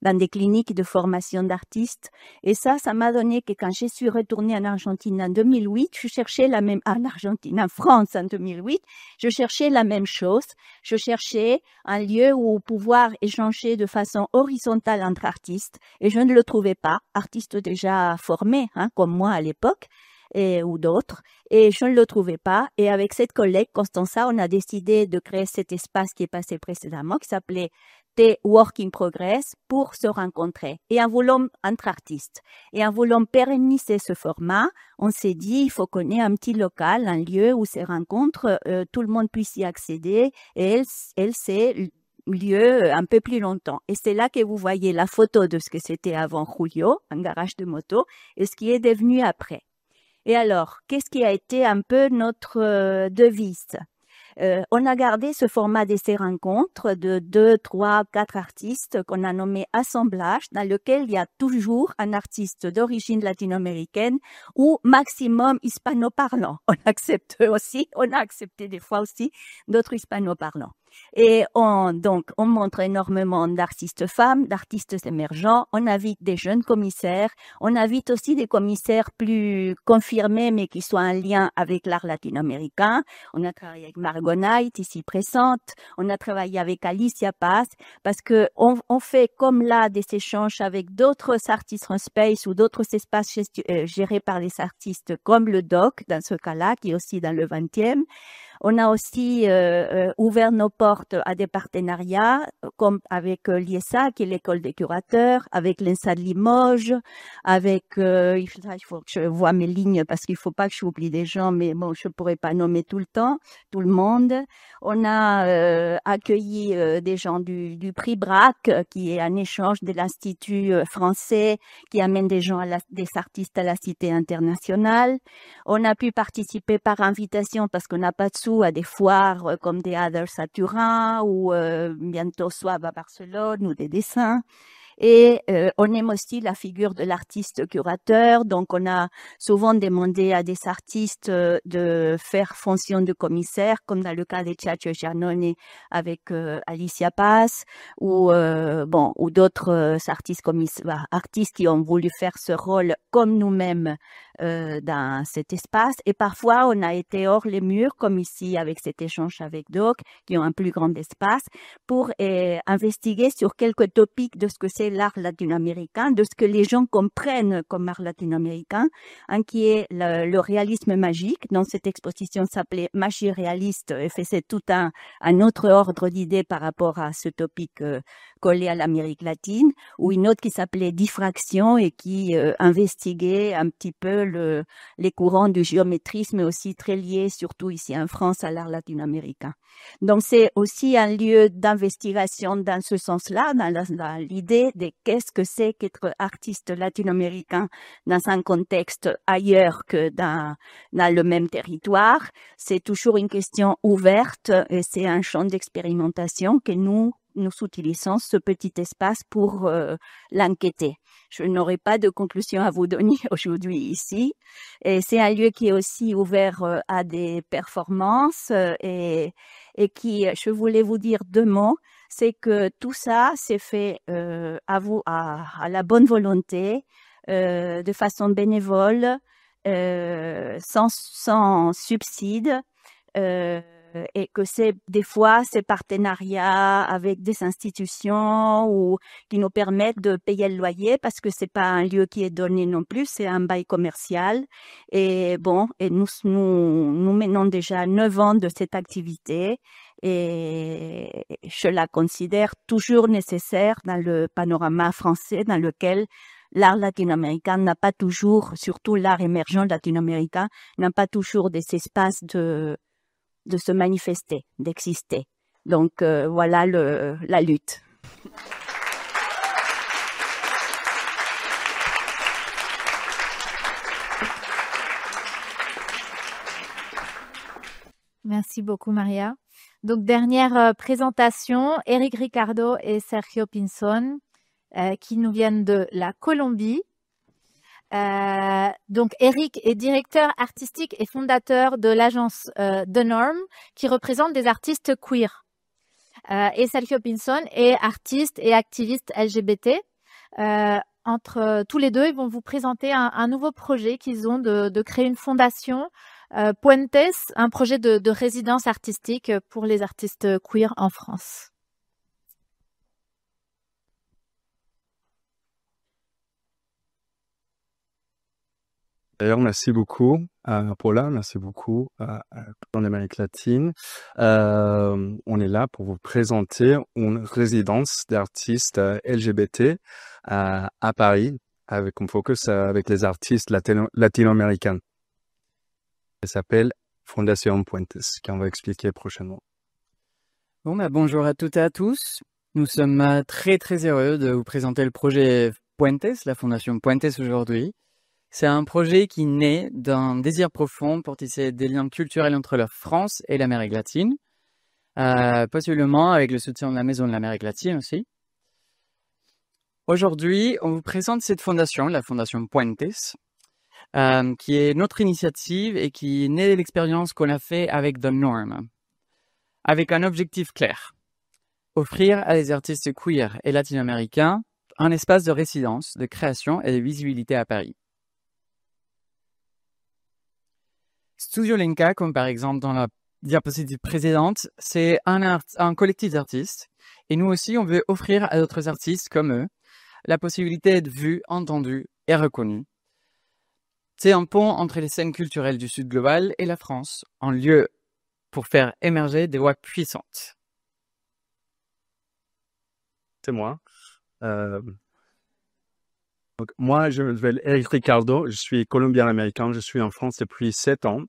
dans des cliniques de formation d'artistes. Et ça m'a donné que quand je suis retournée en Argentine en 2008, je cherchais en France en 2008, je cherchais la même chose. Je cherchais un lieu où pouvoir échanger de façon horizontale entre artistes. Et je ne le trouvais pas, artistes déjà formés, comme moi à l'époque, ou d'autres, et je ne le trouvais pas. Et avec cette collègue, Constanza, on a décidé de créer cet espace qui est passé précédemment, qui s'appelait The Work in Progress, pour se rencontrer. Et en voulant, entre artistes, et en voulant pérenniser ce format, on s'est dit, il faut qu'on ait un petit local, un lieu où ces rencontres, tout le monde puisse y accéder, et elle s'est lieu un peu plus longtemps. Et c'est là que vous voyez la photo de ce que c'était avant Julio, un garage de moto, et ce qui est devenu après. Et alors, qu'est-ce qui a été un peu notre devise? On a gardé ce format de ces rencontres de 2, 3, 4 artistes qu'on a nommé assemblage, dans lequel il y a toujours un artiste d'origine latino-américaine ou maximum hispano-parlant. On a accepté des fois aussi d'autres hispano-parlants. Et on montre énormément d'artistes femmes, d'artistes émergents. On invite des jeunes commissaires. On invite aussi des commissaires plus confirmés, mais qui soient en lien avec l'art latino-américain. On a travaillé avec Margot Knight, ici présente. On a travaillé avec Alicia Paz, parce que on fait comme là des échanges avec d'autres artistes en space ou d'autres espaces gérés par les artistes, comme le DOC, dans ce cas-là, qui est aussi dans le 20e. On a aussi ouvert nos portes à des partenariats, comme avec l'IESA, qui est l'école des curateurs, avec l'INSA de Limoges, avec, il faut que je vois mes lignes parce qu'il faut pas que j'oublie des gens, mais bon, je pourrais pas nommer tout le monde. On a accueilli des gens du prix BRAC, qui est un échange de l'Institut français, qui amène des gens, des artistes à la Cité internationale. On a pu participer par invitation parce qu'on n'a pas de sous à des foires comme des Others à Turin ou bientôt Swab à Barcelone ou des dessins. Et on aime aussi la figure de l'artiste curateur. Donc, on a souvent demandé à des artistes de faire fonction de commissaire, comme dans le cas de Ciaccio Giannone avec Alicia Paz, ou d'autres artistes qui ont voulu faire ce rôle comme nous-mêmes dans cet espace. Et parfois, on a été hors les murs, comme ici avec cet échange avec Doc, qui ont un plus grand espace, pour investiguer sur quelques topics de ce que c'est l'art latino-américain, de ce que les gens comprennent comme art latino-américain, qui est le réalisme magique. Dans cette exposition s'appelait Magie réaliste et faisait tout un autre ordre d'idées par rapport à ce topic collé à l'Amérique latine, ou une autre qui s'appelait Diffraction et qui investiguait un petit peu les courants du géométrisme, mais aussi très liés, surtout ici en France, à l'art latino-américain. Donc, c'est aussi un lieu d'investigation dans ce sens-là, dans l'idée de qu'est-ce que c'est qu'être artiste latino-américain dans un contexte ailleurs que dans le même territoire. C'est toujours une question ouverte et c'est un champ d'expérimentation que nous utilisons ce petit espace pour l'enquêter. Je n'aurai pas de conclusion à vous donner aujourd'hui ici. Et c'est un lieu qui est aussi ouvert à des performances et qui, je voulais vous dire 2 mots, c'est que tout ça s'est fait à la bonne volonté, de façon bénévole, sans subside, et que c'est des fois ces partenariats avec des institutions ou qui nous permettent de payer le loyer parce que c'est pas un lieu qui est donné non plus, c'est un bail commercial. Et nous menons déjà 9 ans de cette activité et je la considère toujours nécessaire dans le panorama français dans lequel l'art latino-américain n'a pas toujours, surtout l'art émergent latino-américain, n'a pas toujours des espaces de se manifester, d'exister. Donc, voilà la lutte. Merci beaucoup, Maria. Donc, dernière présentation, Eric Ricardo et Sergio Pinzón, qui nous viennent de la Colombie. Donc, Eric est directeur artistique et fondateur de l'agence The Norm, qui représente des artistes queer. Et Sergio Pinzón est artiste et activiste LGBT. Entre tous les deux, ils vont vous présenter un nouveau projet qu'ils ont de créer une fondation Puentes, un projet de résidence artistique pour les artistes queer en France. D'ailleurs, merci beaucoup Paula, merci beaucoup dans l'Amérique latine. On est là pour vous présenter une résidence d'artistes LGBT à Paris, avec un focus avec les artistes latino-américains. Elle s'appelle Fondation Puentes, qu'on va expliquer prochainement. Bon, bonjour à toutes et à tous. Nous sommes très très heureux de vous présenter le projet Puentes, la Fondation Puentes aujourd'hui. C'est un projet qui naît d'un désir profond pour tisser des liens culturels entre la France et l'Amérique latine, possiblement avec le soutien de la Maison de l'Amérique latine aussi. Aujourd'hui, on vous présente cette fondation, la Fondation Puentes, qui est notre initiative et qui est née de l'expérience qu'on a fait avec The Norm, avec un objectif clair: offrir à des artistes queer et latino-américains un espace de résidence, de création et de visibilité à Paris. Studio Lenka, comme par exemple dans la diapositive précédente, c'est un collectif d'artistes. Et nous aussi, on veut offrir à d'autres artistes comme eux la possibilité d'être vus, entendus et reconnus. C'est un pont entre les scènes culturelles du Sud global et la France, un lieu pour faire émerger des voix puissantes. C'est moi. Donc, moi, je m'appelle Eric Ricardo, je suis colombien-américain, je suis en France depuis 7 ans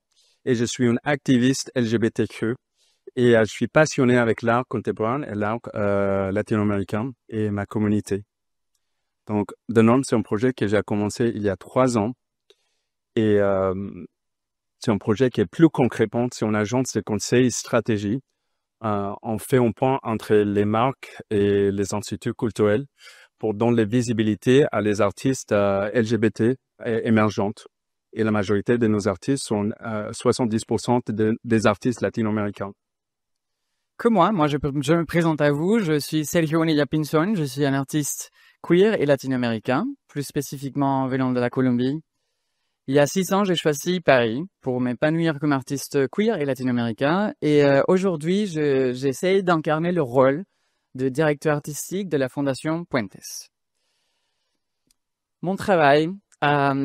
et je suis un activiste LGBTQ et je suis passionné avec l'art contemporain et l'art latino-américain et ma communauté. Donc, The Norm, c'est un projet que j'ai commencé il y a 3 ans et c'est un projet qui est plus concrètement, c'est une agence de conseil et stratégie. On fait un point entre les marques et les instituts culturels pour donner visibilité à les artistes LGBT émergentes. Et la majorité de nos artistes sont 70% des artistes latino-américains. Comme moi, je me présente à vous, je suis Sergio Bonilla Pinzón, je suis un artiste queer et latino-américain, plus spécifiquement venant de la Colombie. Il y a 6 ans, j'ai choisi Paris pour m'épanouir comme artiste queer et latino-américain. Et aujourd'hui, j'essaie d'incarner le rôle de directeur artistique de la Fondation Puentes. Mon travail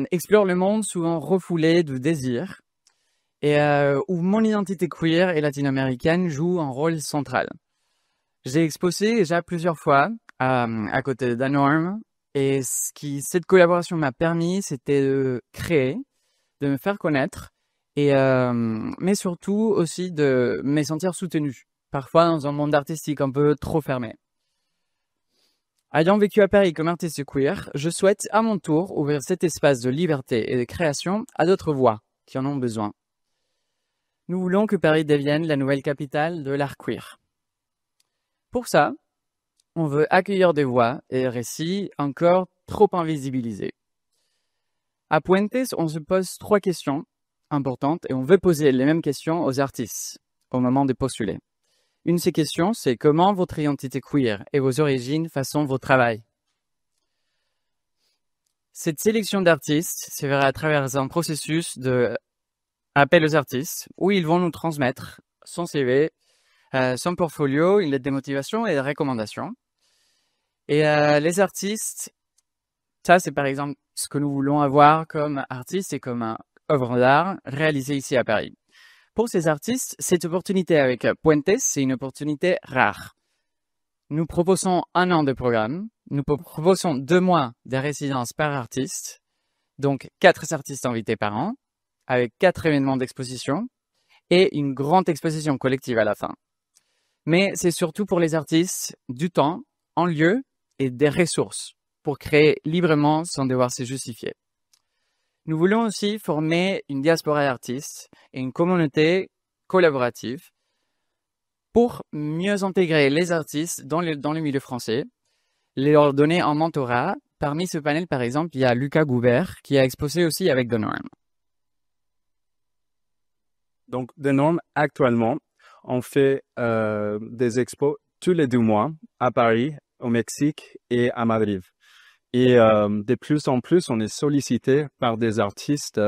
explore le monde souvent refoulé de désirs et où mon identité queer et latino-américaine joue un rôle central. J'ai exposé déjà plusieurs fois à côté d'Anorm. Et cette collaboration m'a permis, c'était de créer, de me faire connaître, mais surtout aussi de me sentir soutenu, parfois dans un monde artistique un peu trop fermé. Ayant vécu à Paris comme artiste queer, je souhaite à mon tour ouvrir cet espace de liberté et de création à d'autres voix qui en ont besoin. Nous voulons que Paris devienne la nouvelle capitale de l'art queer. Pour ça, on veut accueillir des voix et récits encore trop invisibilisés. À Puentes, on se pose 3 questions importantes et on veut poser les mêmes questions aux artistes au moment de postuler. Une de ces questions, c'est comment votre identité queer et vos origines façonnent votre travail. Cette sélection d'artistes se verra à travers un processus d'appel aux artistes où ils vont nous transmettre son CV, son portfolio, une lettre de motivation et des recommandations. Et les artistes, ça c'est par exemple ce que nous voulons avoir comme artistes et comme œuvre d'art réalisée ici à Paris. Pour ces artistes, cette opportunité avec Puentes, c'est une opportunité rare. Nous proposons 1 an de programme, nous proposons 2 mois de résidence par artiste, donc 4 artistes invités par an, avec 4 événements d'exposition et une grande exposition collective à la fin. Mais c'est surtout pour les artistes du temps, en lieu et des ressources pour créer librement sans devoir se justifier. Nous voulons aussi former une diaspora d'artistes et une communauté collaborative pour mieux intégrer les artistes dans le milieu français, leur donner un mentorat. Parmi ce panel, par exemple, il y a Lucas Goubert qui a exposé aussi avec The Norm. Donc, The Norm, actuellement, on fait des expos tous les 2 mois à Paris, au Mexique et à Madrid. Et de plus en plus, on est sollicité par des artistes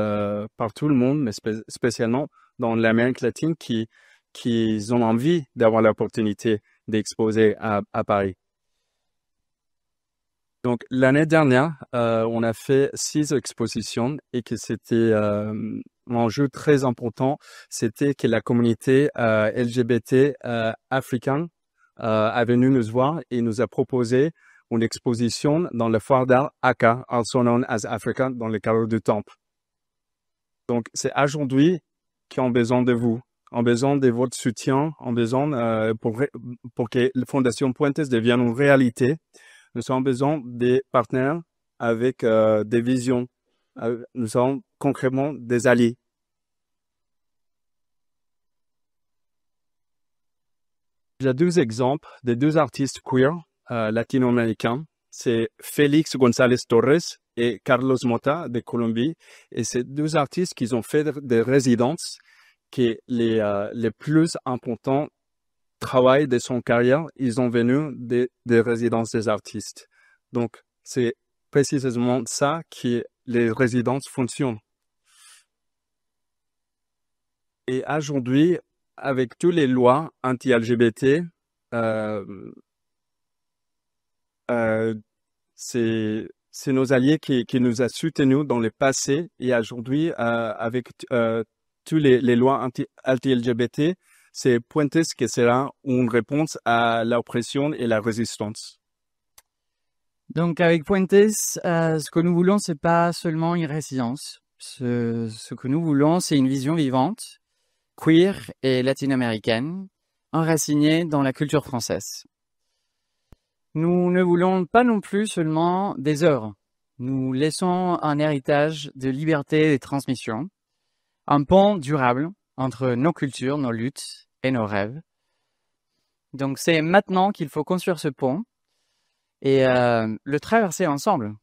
par tout le monde, mais spécialement dans l'Amérique latine qui ont envie d'avoir l'opportunité d'exposer à Paris. Donc, l'année dernière, on a fait 6 expositions et que c'était un enjeu très important. C'était que la communauté LGBT africaine est venue nous voir et nous a proposé une exposition dans le foire d'art ACA, also known as Africa, dans le cadre du temple. Donc, c'est aujourd'hui qu'ils ont besoin de vous, ont besoin de votre soutien, ont besoin pour que la Fondation Puentes devienne une réalité. Nous avons besoin des partenaires avec des visions. Nous avons concrètement des alliés. J'ai 2 exemples de 2 artistes queer latino-américains. C'est Félix González Torres et Carlos Mota de Colombie. Et c'est 2 artistes qui ont fait des résidences qui les plus importants travail de son carrière, ils ont venu des résidences des artistes. Donc, c'est précisément ça que les résidences fonctionnent. Et aujourd'hui, avec toutes les lois anti-LGBT, c'est nos alliés qui nous a soutenus dans le passé et aujourd'hui, avec toutes les lois anti-LGBT, c'est Puentes qui sera une réponse à l'oppression et la résistance. Donc avec Puentes, ce que nous voulons, c'est pas seulement une résidence. Ce que nous voulons, c'est une vision vivante, queer et latino-américaine, enracinée dans la culture française. Nous ne voulons pas non plus seulement des œuvres. Nous laissons un héritage de liberté et de transmission, un pont durable entre nos cultures, nos luttes et nos rêves. Donc c'est maintenant qu'il faut construire ce pont et le traverser ensemble.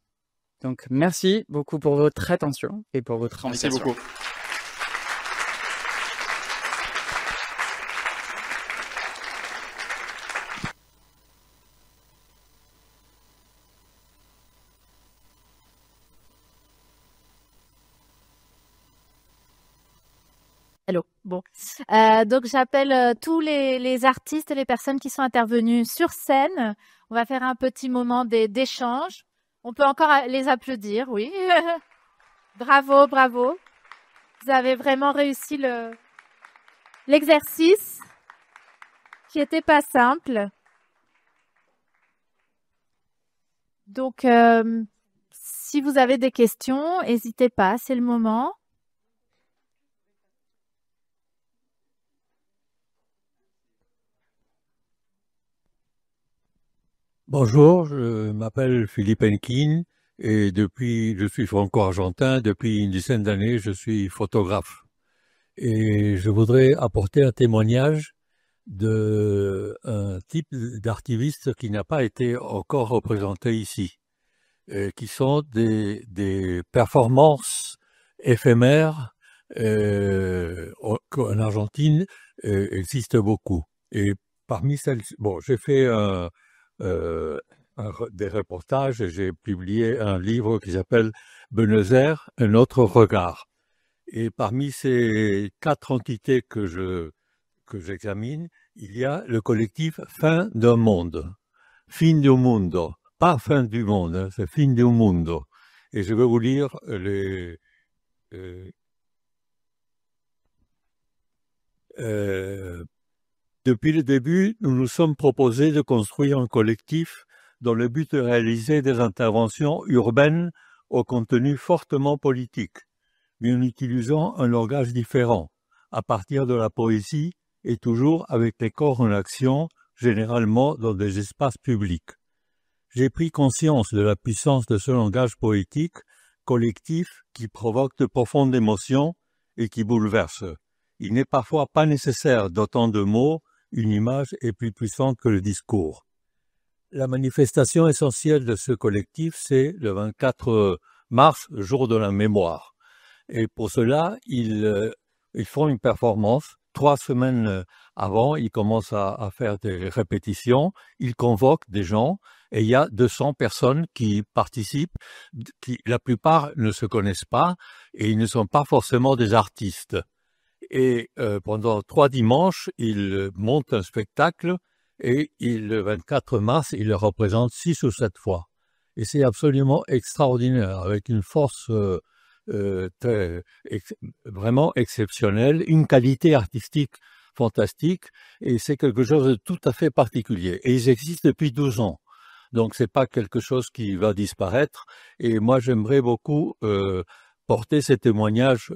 Donc, merci beaucoup pour votre attention et pour votre Merci invitation. beaucoup. Hello. Bon. Donc, j'appelle tous les artistes et les personnes qui sont intervenues sur scène. On va faire un petit moment d'échange. On peut encore les applaudir, oui. Bravo, bravo. Vous avez vraiment réussi l'exercice qui n'était pas simple. Donc, si vous avez des questions, n'hésitez pas, c'est le moment. Bonjour, je m'appelle Philippe Henkin et je suis franco-argentin. Depuis une dizaine d'années, je suis photographe. Et je voudrais apporter un témoignage d'un type d'artiviste qui n'a pas été encore représenté ici, qui sont des performances éphémères qu'en Argentine existe beaucoup. Et parmi celles, bon, j'ai fait des reportages et j'ai publié un livre qui s'appelle Buenos Aires, un autre regard. Et parmi ces 4 entités que j'examine, il y a le collectif Fin d'un monde. Fin du mundo. Pas fin du monde, hein, c'est fin du mundo. Et je vais vous lire depuis le début, nous nous sommes proposés de construire un collectif dans le but de réaliser des interventions urbaines au contenu fortement politique, mais en utilisant un langage différent, à partir de la poésie et toujours avec les corps en action, généralement dans des espaces publics. J'ai pris conscience de la puissance de ce langage poétique, collectif, qui provoque de profondes émotions et qui bouleverse. Il n'est parfois pas nécessaire d'autant de mots, une image est plus puissante que le discours. La manifestation essentielle de ce collectif, c'est le 24 mars, jour de la mémoire. Et pour cela, ils font une performance. 3 semaines avant, ils commencent à faire des répétitions. Ils convoquent des gens et il y a 200 personnes qui participent, qui la plupart ne se connaissent pas et ils ne sont pas forcément des artistes. Et pendant 3 dimanches, ils montent un spectacle et le 24 mars, ils le représentent 6 ou 7 fois. Et c'est absolument extraordinaire, avec une force vraiment exceptionnelle, une qualité artistique fantastique, et c'est quelque chose de tout à fait particulier. Et ils existent depuis 12 ans. Donc c'est pas quelque chose qui va disparaître. Et moi, j'aimerais beaucoup porter ces témoignages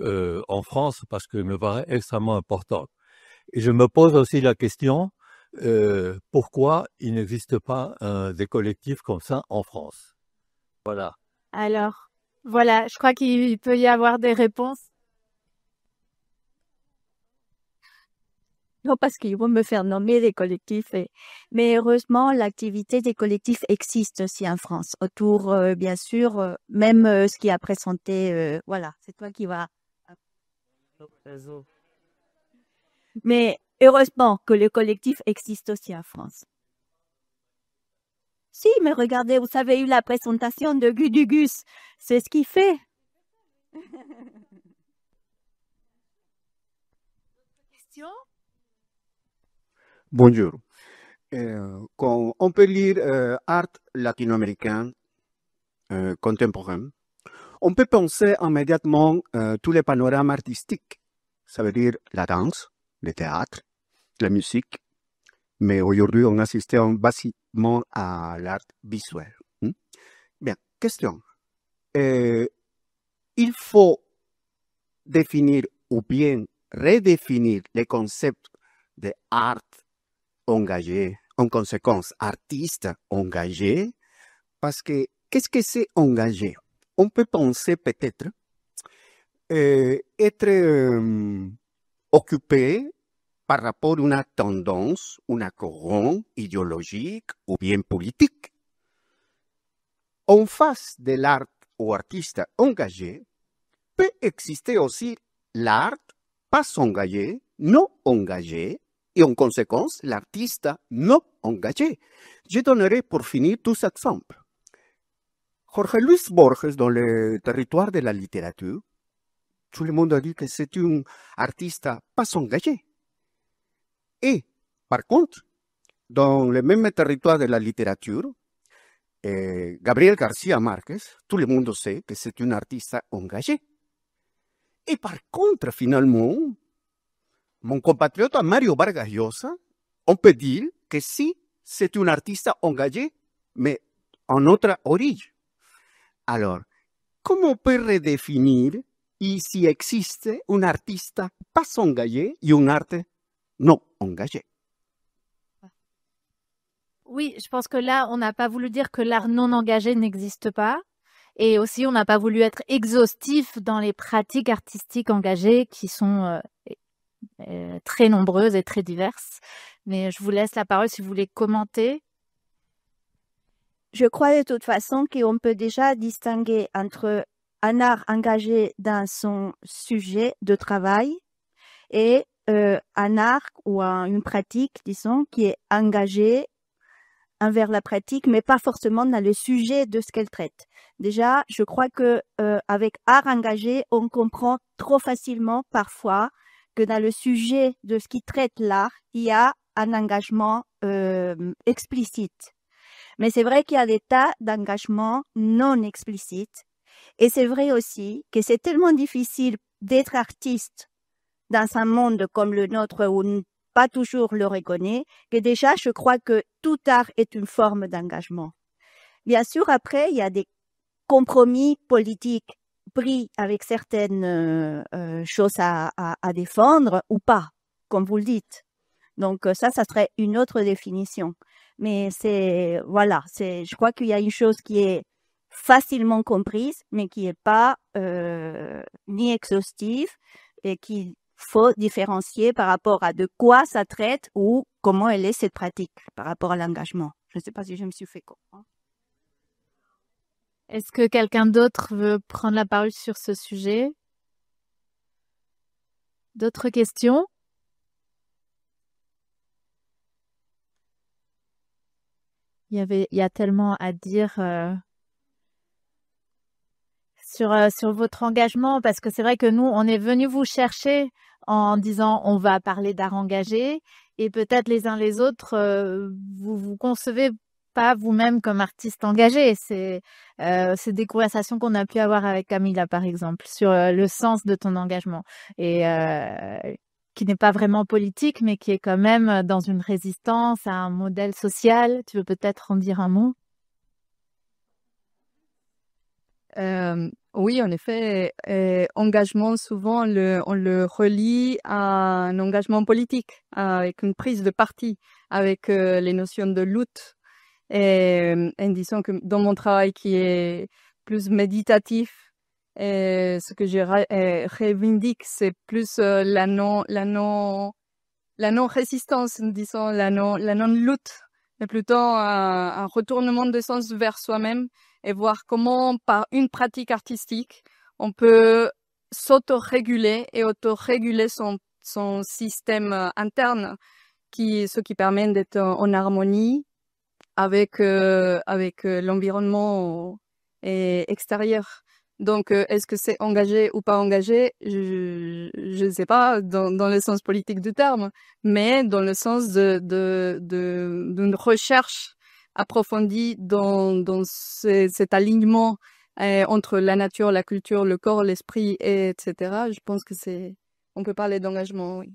en France parce qu'il me paraît extrêmement important. Et je me pose aussi la question, pourquoi il n'existe pas des collectifs comme ça en France? Voilà. Alors, voilà, je crois qu'il peut y avoir des réponses. Non, parce qu'ils vont me faire nommer des collectifs. Mais heureusement, l'activité des collectifs existe aussi en France. Autour, bien sûr, même ce qui a présenté, voilà, c'est toi qui vas. Mais heureusement que le collectif existe aussi en France. Si, mais regardez, vous avez eu la présentation de Gudugus. C'est ce qu'il fait. Question? Bonjour. Quand on peut lire art latino-américain contemporain, on peut penser immédiatement tous les panorames artistiques. Ça veut dire la danse, le théâtre, la musique. Mais aujourd'hui, on assiste basiquement à l'art visuel. Bien, question. Il faut définir ou bien redéfinir les concepts de art engagé, en conséquence, artiste engagé, parce que qu'est-ce que c'est engagé? On peut penser peut-être être occupé par rapport à une tendance, un courant idéologique ou bien politique. en face de l'art ou artiste engagé, peut exister aussi l'art pas engagé, non engagé, et en conséquence, l'artiste non engagé. Je donnerai pour finir 2 exemples. Jorge Luis Borges, dans le territoire de la littérature, tout le monde a dit que c'est un artiste pas engagé. Et, par contre, dans le même territoire de la littérature, Gabriel García Márquez, tout le monde sait que c'est un artiste engagé. Et par contre, finalement, mon compatriote Mario Vargas Llosa, on peut dire que si c'est un artiste engagé, mais en autre origine. Alors, comment on peut redéfinir s'il existe un artiste pas engagé et un art non engagé? Oui, je pense que là, on n'a pas voulu dire que l'art non engagé n'existe pas. Et aussi, on n'a pas voulu être exhaustif dans les pratiques artistiques engagées qui sont très nombreuses et très diverses. Mais je vous laisse la parole si vous voulez commenter. Je crois de toute façon qu'on peut déjà distinguer entre un art engagé dans son sujet de travail et un art ou une pratique, disons, qui est engagée envers la pratique, mais pas forcément dans le sujet de ce qu'elle traite. Déjà, je crois que avec art engagé, on comprend trop facilement parfois que dans le sujet de ce qui traite l'art, il y a un engagement explicite. Mais c'est vrai qu'il y a des tas d'engagements non explicites. Et c'est vrai aussi que c'est tellement difficile d'être artiste dans un monde comme le nôtre où pas toujours le reconnaît, que déjà, je crois que tout art est une forme d'engagement. Bien sûr, après, il y a des compromis politiques pris avec certaines choses à défendre ou pas, comme vous le dites. Donc ça serait une autre définition. Mais je crois qu'il y a une chose qui est facilement comprise, mais qui n'est pas ni exhaustive et qu'il faut différencier par rapport à de quoi ça traite ou comment elle est cette pratique par rapport à l'engagement. Je ne sais pas si je me suis fait comprendre. Est-ce que quelqu'un d'autre veut prendre la parole sur ce sujet? D'autres questions? Il y a tellement à dire sur votre engagement, parce que c'est vrai que nous, on est venu vous chercher en disant on va parler d'art engagé, et peut-être les uns les autres, vous concevez pas vous-même comme artiste engagé. C'est des conversations qu'on a pu avoir avec Camilla, par exemple, sur le sens de ton engagement, et qui n'est pas vraiment politique, mais qui est quand même dans une résistance à un modèle social. Tu veux peut-être en dire un mot? Oui, en effet, engagement, souvent, on le relie à un engagement politique, avec une prise de parti, avec les notions de lutte. Et disons que dans mon travail qui est plus méditatif, ce que je revendique, c'est plus la non-résistance, disons, la non-lutte, mais plutôt un retournement de sens vers soi-même et voir comment, par une pratique artistique, on peut s'auto-réguler et auto-réguler son système interne, ce qui permet d'être en harmonie avec l'environnement extérieur. Donc, est-ce que c'est engagé ou pas engagé? Je ne sais pas dans le sens politique du terme, mais dans le sens d'une recherche approfondie dans cet alignement entre la nature, la culture, le corps, l'esprit, etc. Je pense que on peut parler d'engagement, oui.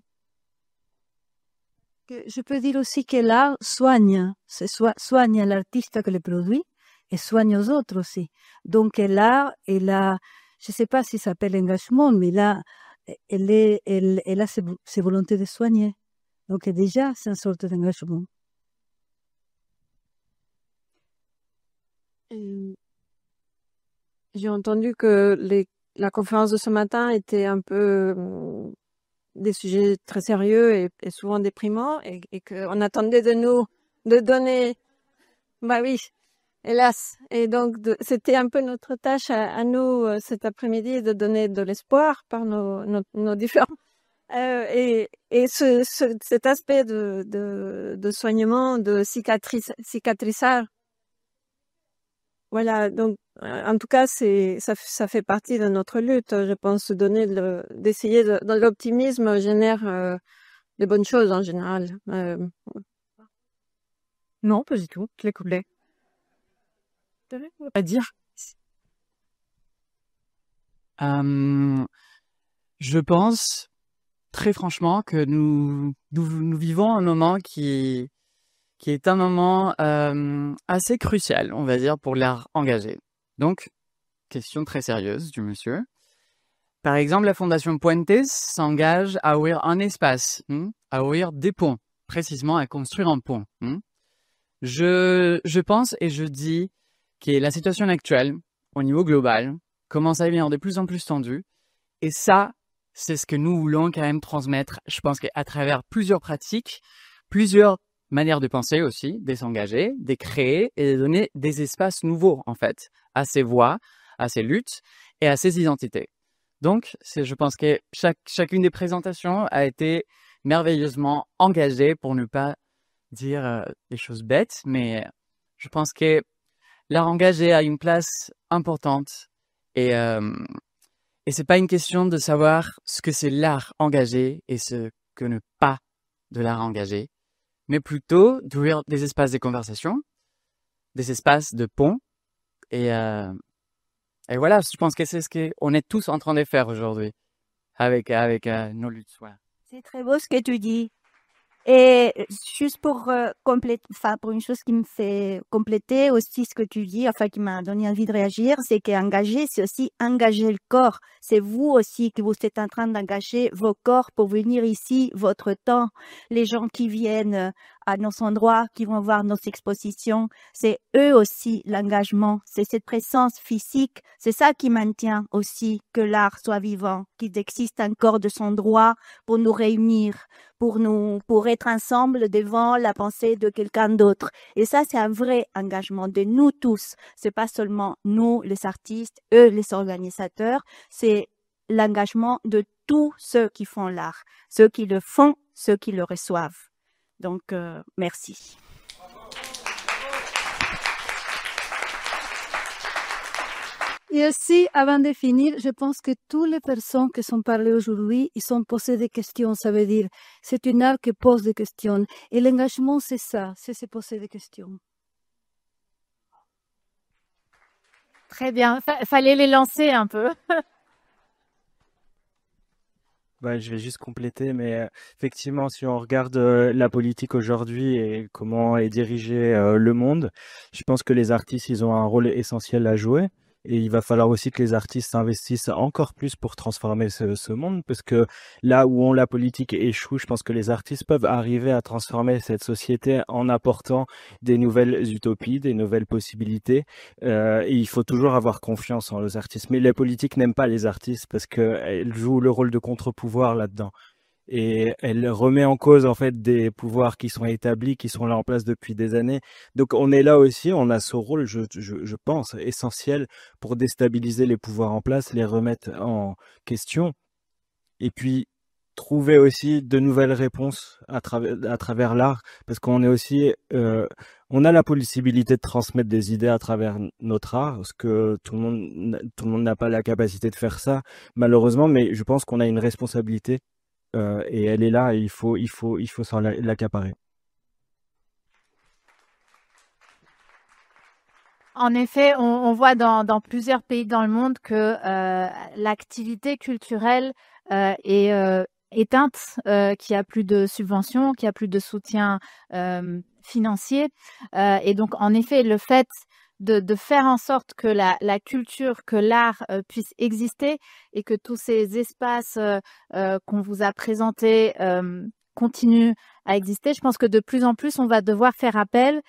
Je peux dire aussi que l'art soigne l'artiste que le produit et soigne aux autres aussi. Donc l'art, je ne sais pas si ça s'appelle engagement, mais là, elle a ses volontés de soigner. Donc déjà, c'est une sorte d'engagement. J'ai entendu que la conférence de ce matin était un peu des sujets très sérieux et souvent déprimants, et qu'on attendait de nous de donner, bah oui, hélas. Et donc, c'était un peu notre tâche à nous cet après-midi de donner de l'espoir par nos différents. Et cet aspect de soignement, de cicatrisage, voilà. Donc, en tout cas, ça fait partie de notre lutte. Je pense d'essayer de l'optimisme génère de bonnes choses en général. Non, pas du tout. Je l'écoutais. À dire. Je pense très franchement que nous vivons un moment qui est un moment assez crucial, on va dire, pour l'art engagé. Donc, question très sérieuse du monsieur. Par exemple, la Fondation Puentes s'engage à ouvrir un espace, à ouvrir des ponts, précisément à construire un pont. Je pense et je dis que la situation actuelle, au niveau global, commence à devenir de plus en plus tendue. Et ça, c'est ce que nous voulons quand même transmettre, je pense qu'à travers plusieurs pratiques, plusieurs manières de penser aussi, de s'engager, de créer et de donner des espaces nouveaux, en fait, à ces voix, à ces luttes et à ces identités. Donc, je pense que chacune des présentations a été merveilleusement engagée, pour ne pas dire des choses bêtes, mais je pense que l'art engagé a une place importante et c'est pas une question de savoir ce que c'est l'art engagé et ce que ne pas de l'art engagé, mais plutôt d'ouvrir des espaces de conversation, des espaces de pont et voilà, je pense que c'est ce qu'on est tous en train de faire aujourd'hui avec nos luttes. Voilà. C'est très beau ce que tu dis. Et juste pour compléter, enfin pour une chose qui me fait compléter aussi ce que tu dis, enfin qui m'a donné envie de réagir, c'est qu'engager, c'est aussi engager le corps. C'est vous aussi que vous êtes en train d'engager vos corps pour venir ici, votre temps. Les gens qui viennent à nos endroits, qui vont voir nos expositions, c'est eux aussi l'engagement. C'est cette présence physique, c'est ça qui maintient aussi que l'art soit vivant, qu'il existe encore de son droit pour nous réunir, pour être ensemble devant la pensée de quelqu'un d'autre. Et ça, c'est un vrai engagement de nous tous. C'est pas seulement nous, les artistes, eux, les organisateurs. C'est l'engagement de tous ceux qui font l'art. Ceux qui le font, ceux qui le reçoivent. Donc, merci. Et aussi, avant de finir, je pense que toutes les personnes qui sont parlées aujourd'hui, ils ont posé des questions. Ça veut dire, c'est une art qui pose des questions. Et l'engagement, c'est ça, c'est se poser des questions. Très bien. Fallait les lancer un peu. Je vais juste compléter, mais effectivement, si on regarde la politique aujourd'hui et comment est dirigé le monde, je pense que les artistes, ils ont un rôle essentiel à jouer. Et il va falloir aussi que les artistes s'investissent encore plus pour transformer ce monde, parce que là où la politique échoue, je pense que les artistes peuvent arriver à transformer cette société en apportant des nouvelles utopies, des nouvelles possibilités. Et il faut toujours avoir confiance en les artistes. Mais les politiques n'aiment pas les artistes parce qu'elles jouent le rôle de contre-pouvoir là-dedans. Et elle remet en cause en fait des pouvoirs qui sont établis, qui sont là en place depuis des années. Donc on est là aussi, on a ce rôle, je pense, essentiel pour déstabiliser les pouvoirs en place, les remettre en question, et puis trouver aussi de nouvelles réponses à travers l'art, parce qu'on est aussi, on a la possibilité de transmettre des idées à travers notre art, parce que tout le monde n'a pas la capacité de faire ça, malheureusement, mais je pense qu'on a une responsabilité. Et elle est là et il faut s'en l'accaparer. En effet, on voit dans plusieurs pays dans le monde que l'activité culturelle est éteinte, qu'il n'y a plus de subventions, qu'il n'y a plus de soutien financier. Et donc, en effet, le fait de faire en sorte que la culture, que l'art puisse exister et que tous ces espaces qu'on vous a présentés continuent à exister. Je pense que de plus en plus, on va devoir faire appel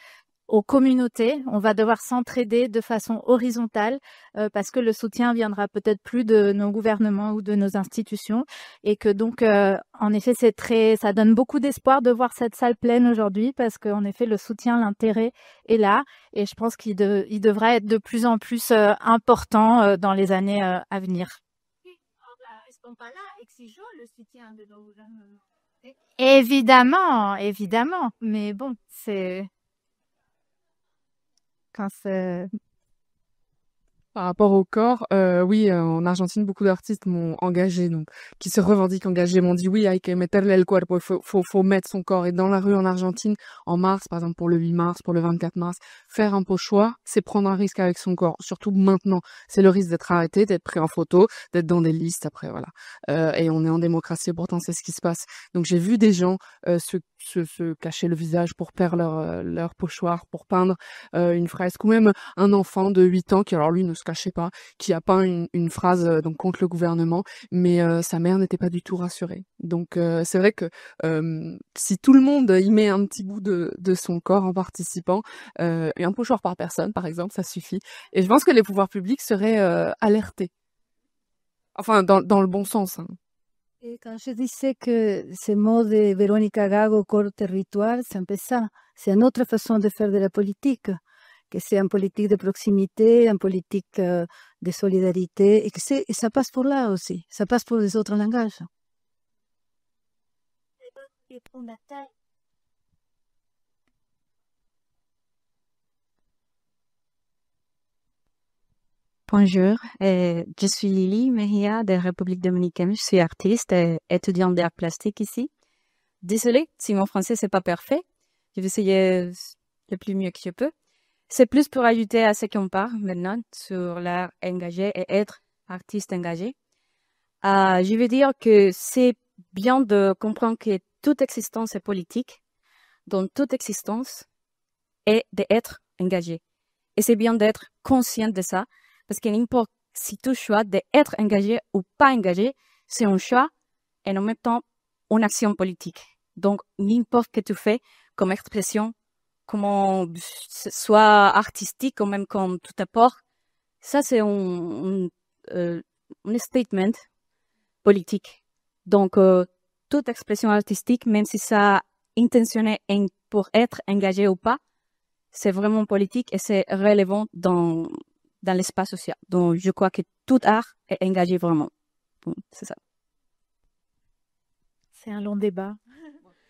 aux communautés. On va devoir s'entraider de façon horizontale parce que le soutien viendra peut-être plus de nos gouvernements ou de nos institutions et que donc, en effet, ça donne beaucoup d'espoir de voir cette salle pleine aujourd'hui parce qu'en effet, le soutien, l'intérêt est là et je pense qu'il devra être de plus en plus important dans les années à venir. Est-ce qu'on parle là, exigeons le soutien de nos gouvernements? Évidemment, évidemment, mais bon, c'est quand c'est Par rapport au corps, oui, en Argentine, beaucoup d'artistes m'ont engagé, donc qui se revendiquent engagés, m'ont dit oui, hay que meterle el cuerpo, faut mettre son corps. Et dans la rue en Argentine, en mars, par exemple pour le 8 mars, pour le 24 mars, faire un pochoir, c'est prendre un risque avec son corps. Surtout maintenant, c'est le risque d'être arrêté, d'être pris en photo, d'être dans des listes après, voilà. Et on est en démocratie, pourtant c'est ce qui se passe. Donc j'ai vu des gens se cacher le visage pour faire leur pochoir, pour peindre une fresque, ou même un enfant de 8 ans qui, alors lui, ne se cachait pas, qui a peint une phrase donc contre le gouvernement, mais sa mère n'était pas du tout rassurée. Donc c'est vrai que si tout le monde y met un petit bout de son corps en participant, et un pochoir par personne, par exemple, ça suffit. Et je pense que les pouvoirs publics seraient alertés. Enfin, dans le bon sens. Hein. Et quand je disais que ce mot de Verónica Gago, corps territoire, c'est un peu ça. C'est une autre façon de faire de la politique. Que c'est une politique de proximité, une politique de solidarité, et ça passe pour là aussi, ça passe pour les autres langages. Bonjour, je suis Lily Mejia de République dominicaine. Je suis artiste et étudiante d'art plastique ici. Désolée si mon français c'est pas parfait. Je vais essayer le plus mieux que je peux. C'est plus pour ajouter à ce qu'on parle maintenant sur l'art engagé et être artiste engagé. Je veux dire que c'est bien de comprendre que toute existence est politique, donc toute existence est d'être engagé. Et c'est bien d'être conscient de ça, parce que n'importe si tu choix d'être engagé ou pas engagé, c'est un choix et en même temps une action politique. Donc, n'importe ce que tu fais comme expression, comment soit artistique ou même comme tout apport, ça c'est un statement politique. Donc, toute expression artistique, même si ça intentionné pour être engagé ou pas, c'est vraiment politique et c'est relevant dans l'espace social. Donc, je crois que tout art est engagé vraiment. Bon, c'est ça. C'est un long débat.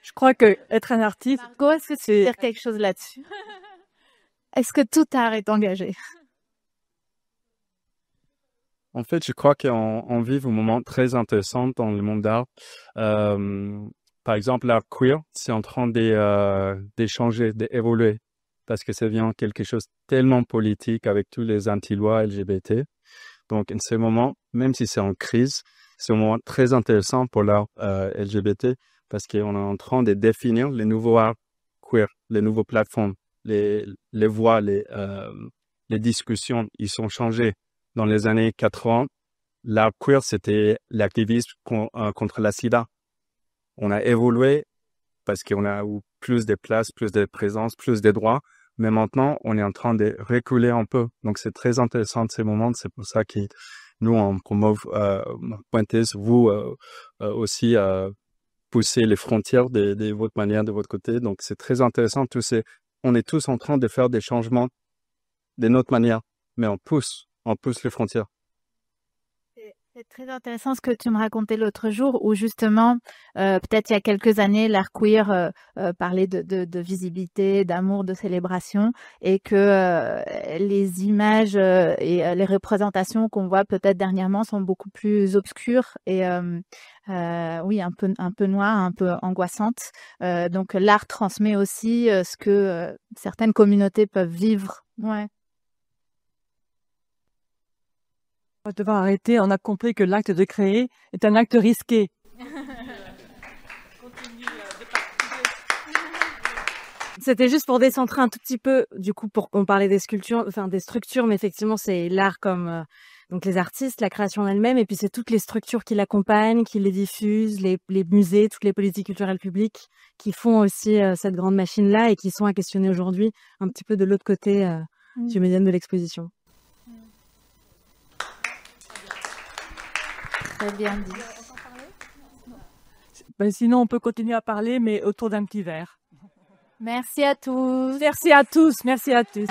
Je crois que être un artiste, Margot, est-ce que tu veux dire quelque chose là-dessus? Est-ce que tout art est engagé? En fait, je crois qu'on vit un moment très intéressant dans le monde d'art. Par exemple, l'art queer, c'est en train d'échanger, d'évoluer, parce que ça devient quelque chose de tellement politique avec tous les anti-lois LGBT. Donc, en ce moment, même si c'est en crise, c'est un moment très intéressant pour l'art LGBT, parce qu'on est en train de définir les nouveaux arts queer, les nouvelles plateformes, les voix, les discussions, ils sont changés. Dans les années 80, l'art queer, c'était l'activisme contre la sida. On a évolué parce qu'on a eu plus de place, plus de présence, plus de droits, mais maintenant, on est en train de reculer un peu. Donc, c'est très intéressant ces moments, c'est pour ça que nous, on promouve Pointeuse, vous aussi, pousser les frontières de votre manière, de votre côté. Donc, c'est très intéressant. On est tous en train de faire des changements de notre manière, mais on pousse les frontières. C'est très intéressant ce que tu me racontais l'autre jour, où justement, peut-être il y a quelques années, l'art queer parlait de visibilité, d'amour, de célébration, et que les images et les représentations qu'on voit peut-être dernièrement sont beaucoup plus obscures et oui, un peu noires, un peu angoissantes. Donc l'art transmet aussi ce que certaines communautés peuvent vivre. Ouais. On va devoir arrêter. On a compris que l'acte de créer est un acte risqué. C'était juste pour décentrer un tout petit peu, du coup, on parlait des sculptures, enfin des structures, mais effectivement, c'est l'art comme Donc les artistes, la création en elle-même, et puis c'est toutes les structures qui l'accompagnent, qui les diffusent, les musées, toutes les politiques culturelles publiques qui font aussi cette grande machine-là et qui sont à questionner aujourd'hui un petit peu de l'autre côté du médium de l'exposition. Très bien dit. Ben, sinon, on peut continuer à parler, mais autour d'un petit verre. Merci à tous. Merci à tous. Merci à tous.